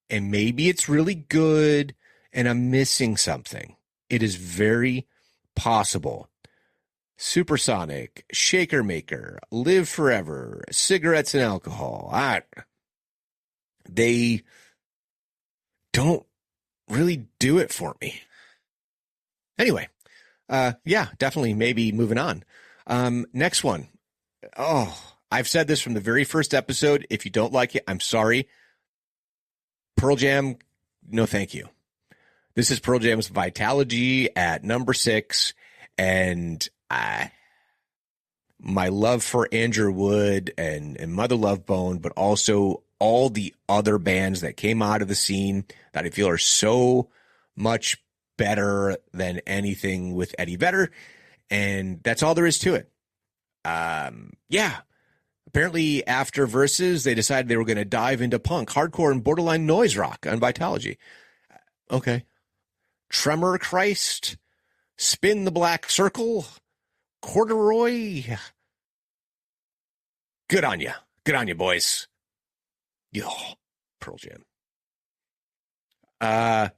and maybe it's really good and I'm missing something. It is very possible. Supersonic, Shaker Maker, Live Forever, Cigarettes and Alcohol. They don't really do it for me. Anyway, yeah, definitely maybe moving on. Next one. Oh, I've said this from the very first episode. If you don't like it, I'm sorry. Pearl Jam, no thank you. This is Pearl Jam's Vitalogy at number 6, and my love for Andrew Wood and Mother Love Bone, but also all the other bands that came out of the scene that I feel are so much better than anything with Eddie Vedder, and that's all there is to it. Yeah. Apparently, after Versus, they decided they were going to dive into punk, hardcore, and borderline noise rock on Vitalogy. Okay. Tremor Christ, Spin the Black Circle, Corduroy. Good on you. Good on you, boys. Yo, Pearl Jam.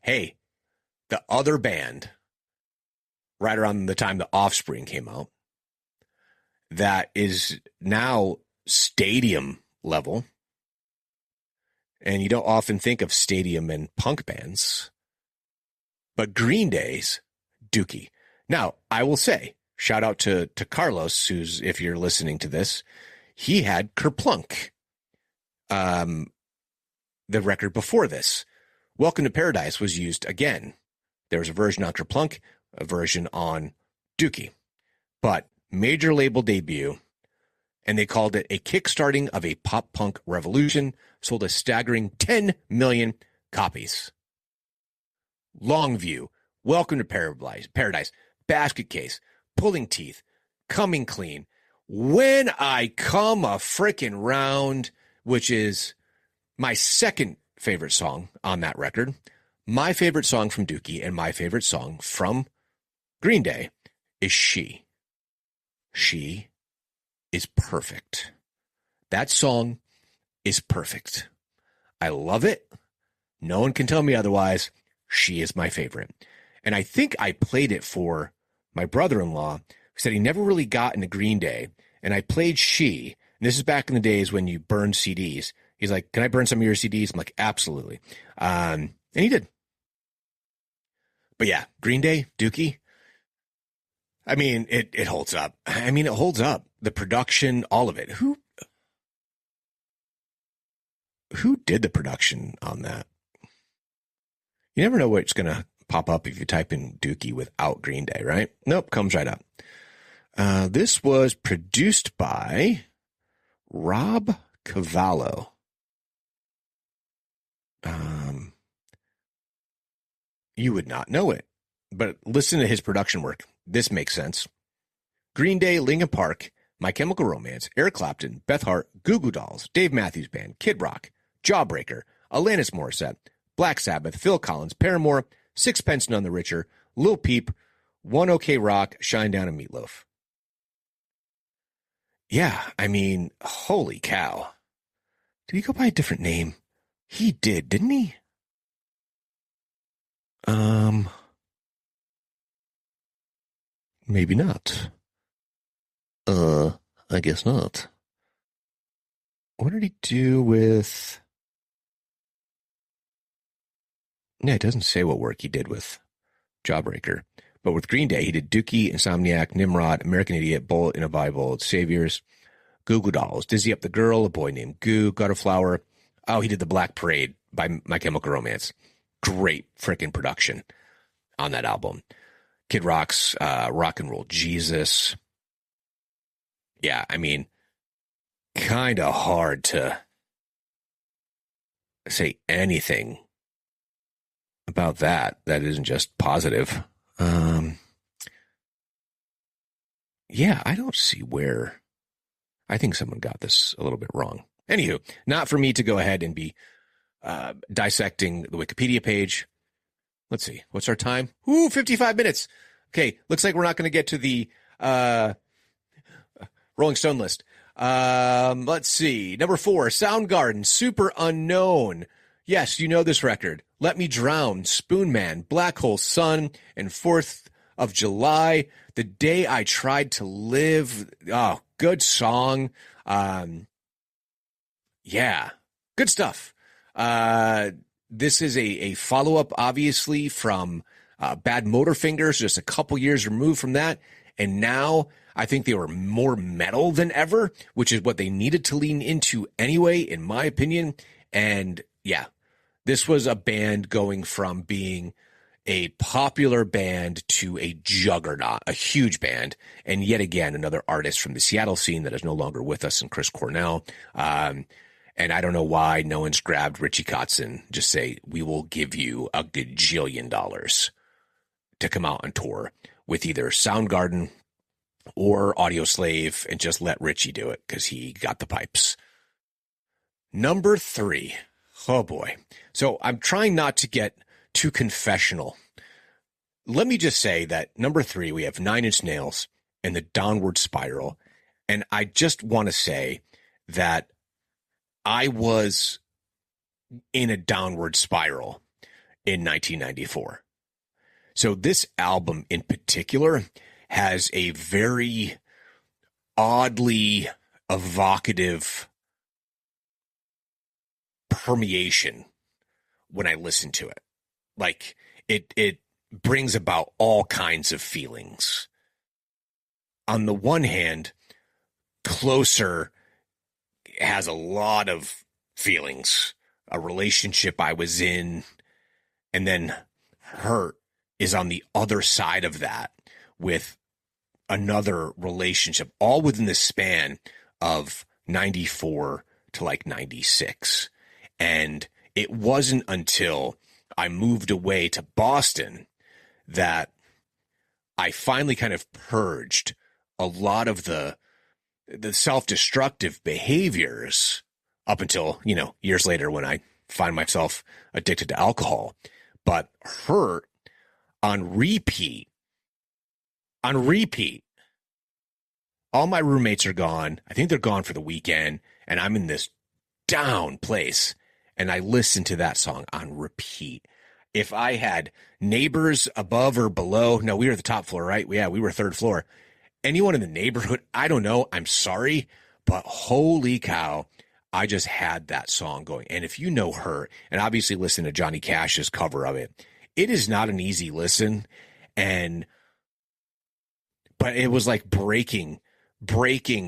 Hey, the other band, right around the time the Offspring came out, that is now stadium level, and you don't often think of stadium and punk bands, but Green Day's Dookie. Now, I will say, shout out to Carlos, who's, if you're listening to this, he had Kerplunk, the record before this. Welcome to Paradise was used again. There was a version on Kerplunk, a version on Dookie, but major label debut, and they called it a kickstarting of a pop-punk revolution, sold a staggering 10 million copies. Longview, Welcome to Paradise, Basket Case, Pulling Teeth, Coming Clean, When I Come a Frickin' Round, which is my second favorite song on that record, my favorite song from Dookie, and my favorite song from Green Day is She. She is perfect. That song is perfect. I love it. No one can tell me otherwise. She is my favorite. And I think I played it for my brother-in-law, who said he never really got into Green Day. And I played She. And this is back in the days when you burned CDs. He's like, can I burn some of your CDs? I'm like, absolutely. And he did. But yeah, Green Day, Dookie. I mean, it holds up. I mean, it holds up. The production, all of it. Who did the production on that? You never know what's going to pop up if you type in Dookie without Green Day, right? Nope, comes right up. This was produced by Rob Cavallo. You would not know it, but listen to his production work. This makes sense. Green Day, Linkin Park, My Chemical Romance, Eric Clapton, Beth Hart, Goo Goo Dolls, Dave Matthews Band, Kid Rock, Jawbreaker, Alanis Morissette, Black Sabbath, Phil Collins, Paramore, Sixpence None the Richer, Lil Peep, One OK Rock, Shinedown, and Meatloaf. Yeah, I mean, holy cow. Did he go by a different name? He did, didn't he? Maybe not. I guess not. What did he do with... Yeah, it doesn't say what work he did with Jawbreaker. But with Green Day, he did Dookie, Insomniac, Nimrod, American Idiot, Bullet in a Bible, Saviors, Goo Goo Dolls, Dizzy Up the Girl, A Boy Named Goo, Gutterflower. Oh, he did The Black Parade by My Chemical Romance. Great freaking production on that album. Kid Rock's Rock and Roll Jesus. Yeah, I mean, kind of hard to say anything about that isn't just positive. Yeah, I don't see where. I think someone got this a little bit wrong. Anywho, not for me to go ahead and be dissecting the Wikipedia page. Let's see. What's our time? 55 minutes. Okay, looks like we're not going to get to the Rolling Stone list. Let's see. Number 4, Soundgarden, Super Unknown. Yes, you know this record. Let Me Drown, Spoon Man, Black Hole Sun, and 4th of July, The Day I Tried to Live. Oh, good song. Yeah, good stuff. This is a follow-up, obviously, from Bad Motorfingers, just a couple years removed from that. And now I think they were more metal than ever, which is what they needed to lean into anyway, in my opinion. And yeah, this was a band going from being a popular band to a juggernaut, a huge band. And yet again, another artist from the Seattle scene that is no longer with us in Chris Cornell. And I don't know why no one's grabbed Richie Kotzen, just say, we will give you a gajillion dollars to come out on tour with either Soundgarden or Audioslave and just let Richie do it because he got the pipes. Number 3. Oh boy. So I'm trying not to get too confessional. Let me just say that number 3, we have 9 Inch Nails and the Downward Spiral. And I just want to say that I was in a downward spiral in 1994. So this album in particular has a very oddly evocative permeation when I listen to it. Like it brings about all kinds of feelings. On the one hand, Closer has a lot of feelings, a relationship I was in, and then Hurt is on the other side of that with another relationship, all within the span of 94 to like 96. And it wasn't until I moved away to Boston that I finally kind of purged a lot of the self-destructive behaviors up until, years later when I find myself addicted to alcohol. But Hurt on repeat, all my roommates are gone. I think they're gone for the weekend, and I'm in this down place, and I listen to that song on repeat. If I had neighbors above or below, no, we were the top floor, right? Yeah, we were 3rd floor. Anyone in the neighborhood, I don't know, I'm sorry, but holy cow, I just had that song going. And if you know Her, and obviously listen to Johnny Cash's cover of it, it is not an easy listen. But it was like breaking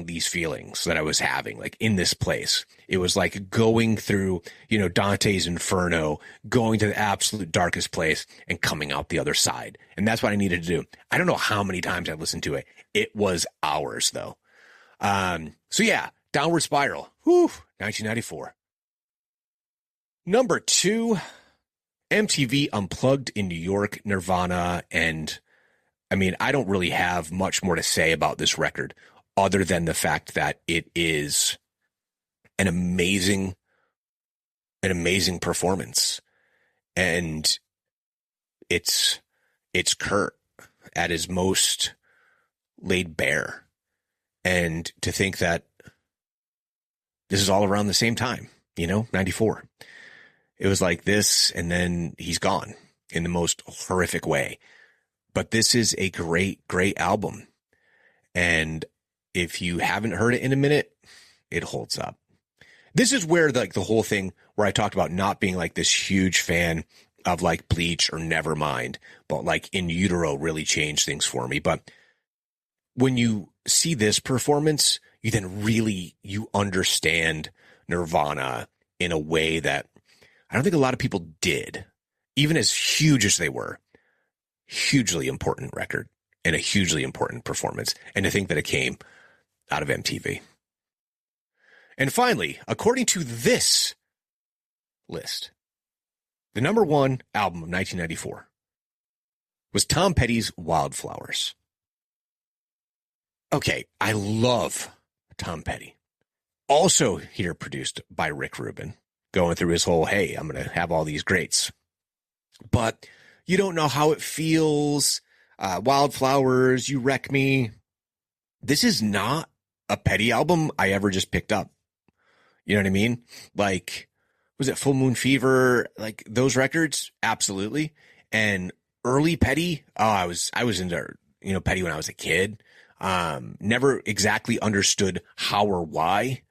these feelings that I was having, like in this place. It was like going through, Dante's Inferno, going to the absolute darkest place and coming out the other side. And that's what I needed to do. I don't know how many times I listened to it. It was hours though. So yeah, Downward Spiral. 1994. Number 2, MTV Unplugged in New York, Nirvana. And I mean, I don't really have much more to say about this record other than the fact that it is an amazing performance. And it's Kurt at his most laid bare. And to think that this is all around the same time, 94. It was like this, and then he's gone in the most horrific way. But this is a great, great album. And if you haven't heard it in a minute, it holds up. This is where the whole thing where I talked about not being like this huge fan of like Bleach or Nevermind, but like In Utero really changed things for me. But when you see this performance, you then really, you understand Nirvana in a way that I don't think a lot of people did, even as huge as they were. Hugely important record and a hugely important performance. And to think that it came out of MTV. And finally, according to this list, the number one album of 1994 was Tom Petty's Wildflowers. Okay, I love Tom Petty. Also here produced by Rick Rubin, going through his whole, hey, I'm going to have all these greats. But you don't know how it feels. Wildflowers, You Wreck Me. This is not a Petty album I ever just picked up. You know what I mean? Like, was it Full Moon Fever? Like those records? Absolutely. And early Petty, I was into, Petty when I was a kid. Never exactly understood how or why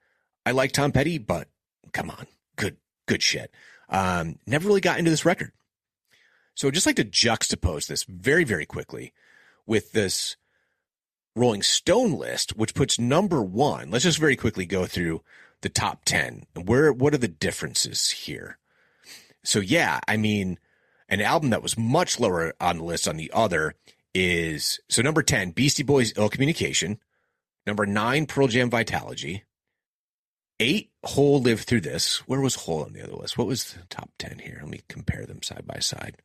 I like Tom Petty, but come on, good shit. Never really got into this record. So I'd just like to juxtapose this very, very quickly with this Rolling Stone list, which puts number one. Let's just very quickly go through the top 10. What are the differences here? So yeah, I mean, an album that was much lower on the list on the other is, so number 10, Beastie Boys, Ill Communication. Number 9, Pearl Jam, Vitalogy. 8, Hole, Live Through This. Where was Hole on the other list? What was the top 10 here? Let me compare them side by side.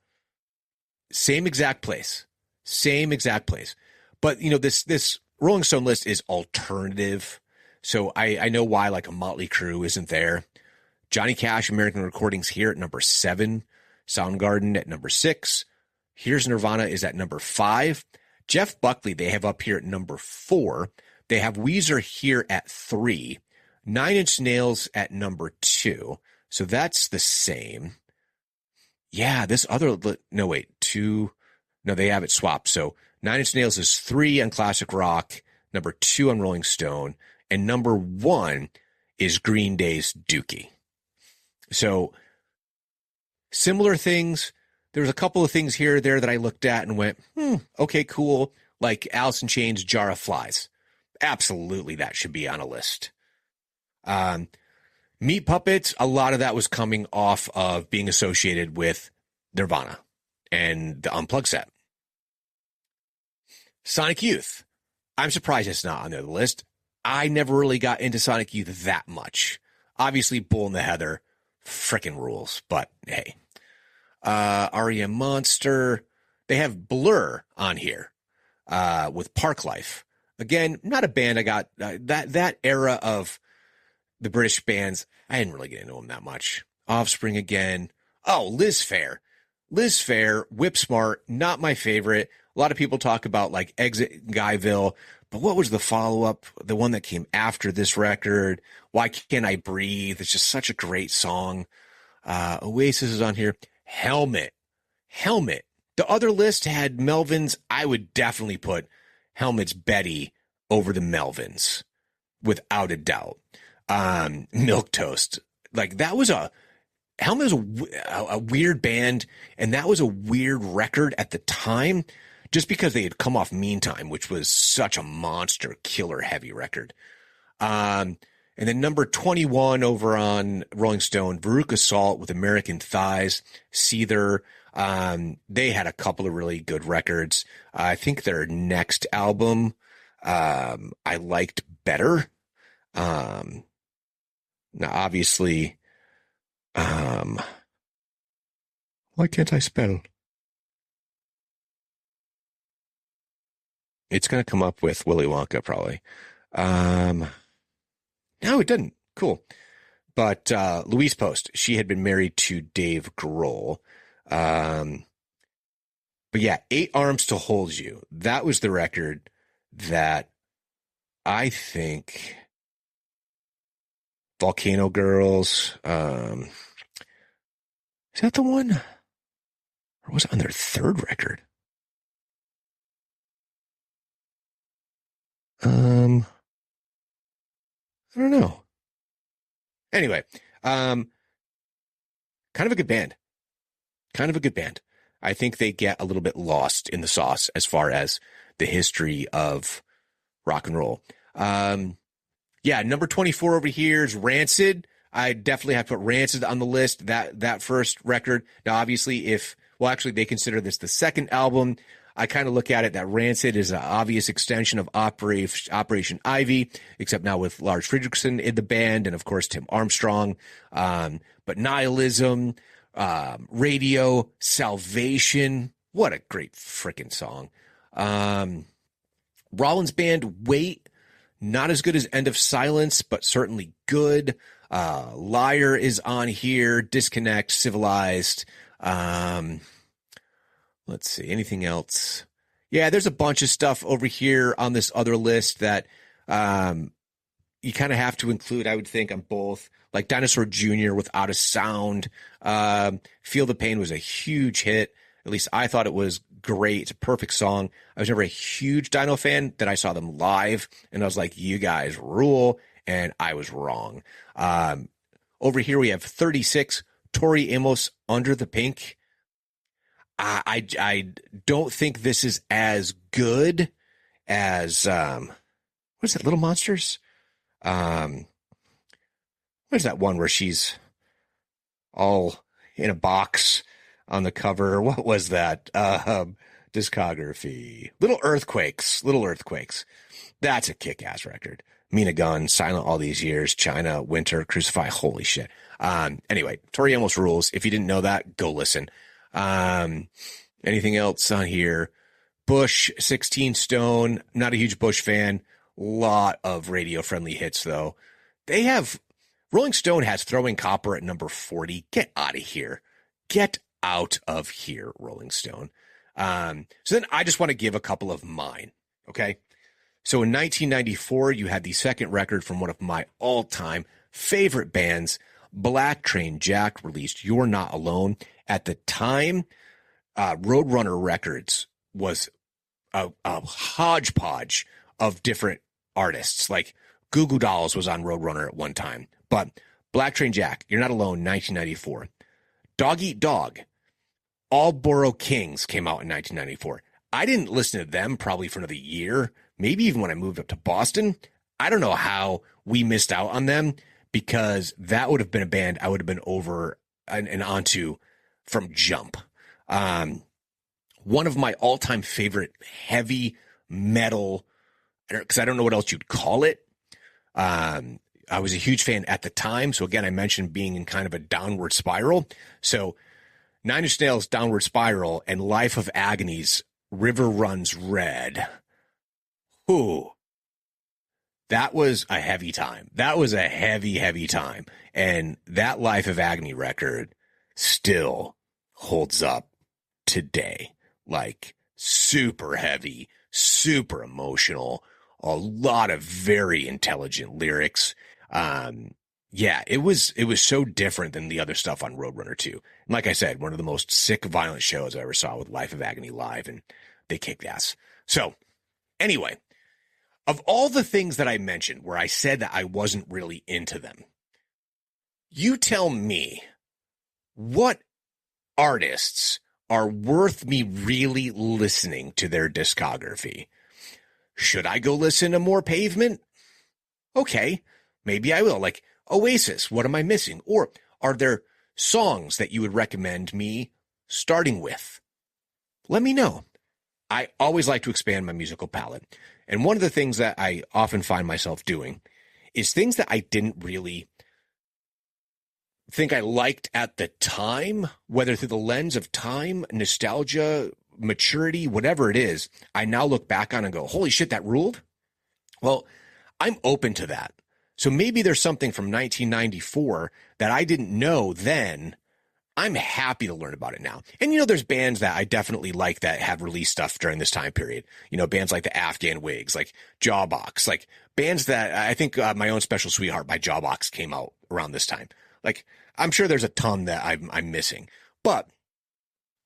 Same exact place. But, this Rolling Stone list is alternative. So I know why like a Motley Crue isn't there. Johnny Cash, American Recordings here at number 7. Soundgarden at number 6. Here's Nirvana is at number 5. Jeff Buckley, they have up here at number 4. They have Weezer here at 3. 9 Inch Nails at number 2. So that's the same. Yeah, this other, no, wait, 2. No, they have it swapped. So 9 Inch Nails is 3 on Classic Rock, number 2 on Rolling Stone, and number 1 is Green Day's Dookie. So similar things. There was a couple of things here or there that I looked at and went, okay, cool. Like Alice in Chains' Jar of Flies. Absolutely, that should be on a list. Meat Puppets, a lot of that was coming off of being associated with Nirvana and the Unplugged set. Sonic Youth. I'm surprised it's not on the list. I never really got into Sonic Youth that much. Obviously, Bull in the Heather frickin' rules, but hey. REM Monster. They have Blur on here with Park Life. Again, not a band I got. That era of the British bands, I didn't really get into them that much. Offspring again. Oh, Liz Phair. Liz Phair, Whip Smart, not my favorite. A lot of people talk about like Exit Guyville, but what was the follow-up? The one that came after this record? Why Can't I Breathe? It's just such a great song. Oasis is on here. Helmet. The other list had Melvins. I would definitely put Helmet's Betty over the Melvins, without a doubt. Milk Toast. Like that was Helmet was a weird band, and that was a weird record at the time, just because they had come off Meantime, which was such a monster killer heavy record. And then number 21 over on Rolling Stone, Veruca Salt with American Thighs, Seether. They had a couple of really good records. I think their next album, I liked better. Now obviously, why can't I spell? It's going to come up with Willy Wonka probably. No, it didn't. Cool. But Louise Post, she had been married to Dave Grohl. But yeah, 8 Arms to Hold You. That was the record that I think Volcano Girls, is that the one? Or was it on their third record? I don't know. Anyway, kind of a good band. Kind of a good band. I think they get a little bit lost in the sauce as far as the history of rock and roll. Yeah, number 24 over here is Rancid. I definitely have to put Rancid on the list, that first record. Now, obviously, actually, they consider this the second album. I kind of look at it that Rancid is an obvious extension of Operation Ivy, except now with Lars Frederiksen in the band and, of course, Tim Armstrong. But Nihilism, Radio, Salvation, what a great freaking song. Rollins Band, Wait, not as good as End of Silence, but certainly good. Liar is on here, Disconnect, Civilized. Let's see, anything else? Yeah, there's a bunch of stuff over here on this other list that you kind of have to include, I would think, on both. Like Dinosaur Jr. Without a Sound. Feel the Pain was a huge hit. At least I thought it was great. It's a perfect song. I was never a huge Dino fan. Then I saw them live, and I was like, you guys rule, and I was wrong. Over here we have 36, Tori Amos, Under the Pink. I don't think this is as good as what is it, Little Monsters? What is that one where she's all in a box on the cover? What was that? Discography. Little Earthquakes. That's a kick-ass record. Mina Gun, Silent All These Years, China, Winter, Crucify. Holy shit. Anyway, Tori Amos rules. If you didn't know that, go listen. Anything else on here? Bush, 16 Stone. Not a huge Bush fan. Lot of radio-friendly hits, though. Rolling Stone has Throwing Copper at number 40. Get out of here. Get out of here, Rolling Stone. So then I just want to give a couple of mine, okay? So in 1994, you had the second record from one of my all-time favorite bands, Black Train Jack, released You're Not Alone. At the time, Roadrunner Records was a hodgepodge of different artists. Like Goo Goo Dolls was on Roadrunner at one time. But Black Train Jack, You're Not Alone, 1994. Dog Eat Dog, All Borough Kings came out in 1994. I didn't listen to them probably for another year, maybe even when I moved up to Boston. I don't know how we missed out on them, because that would have been a band I would have been over and onto from jump. One of my all-time favorite heavy metal, because I don't know what else you'd call it. I was a huge fan at the time. So again, I mentioned being in kind of a downward spiral. So Nine Inch Nails' Downward Spiral and Life of Agony's River Runs Red. Ooh. That was a heavy time. That was a heavy, heavy time. And that Life of Agony record still holds up today. Like super heavy, super emotional, a lot of very intelligent lyrics. Yeah, it was so different than the other stuff on Roadrunner 2. And like I said, one of the most sick, violent shows I ever saw with Life of Agony live, and they kicked ass. So anyway, of all the things that I mentioned where I said that I wasn't really into them, you tell me what artists are worth me really listening to their discography. Should I go listen to more Pavement? Okay, maybe I will. Like Oasis, what am I missing? Or are there songs that you would recommend me starting with? Let me know. I always like to expand my musical palette. And one of the things that I often find myself doing is things that I didn't really think I liked at the time, whether through the lens of time, nostalgia, maturity, whatever it is, I now look back on and go, holy shit, that ruled? Well, I'm open to that. So maybe there's something from 1994 that I didn't know then. I'm happy to learn about it now. And, there's bands that I definitely like that have released stuff during this time period. Bands like the Afghan Wigs, like Jawbox, like bands that I think My Own Special Sweetheart by Jawbox came out around this time. Like, I'm sure there's a ton that I'm missing. But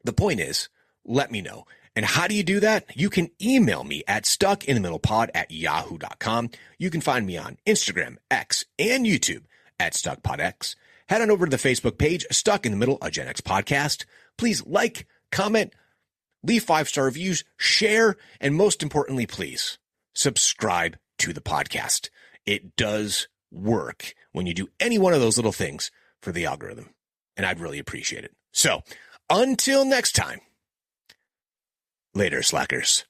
the point is, let me know. And how do you do that? You can email me at stuckinthemiddlepod@yahoo.com. You can find me on Instagram, X, and YouTube at StuckPodX. Head on over to the Facebook page, Stuck in the Middle, a Gen X podcast. Please like, comment, leave 5-star reviews, share, and most importantly, please subscribe to the podcast. It does work when you do any one of those little things for the algorithm, and I'd really appreciate it. So, until next time, later, slackers.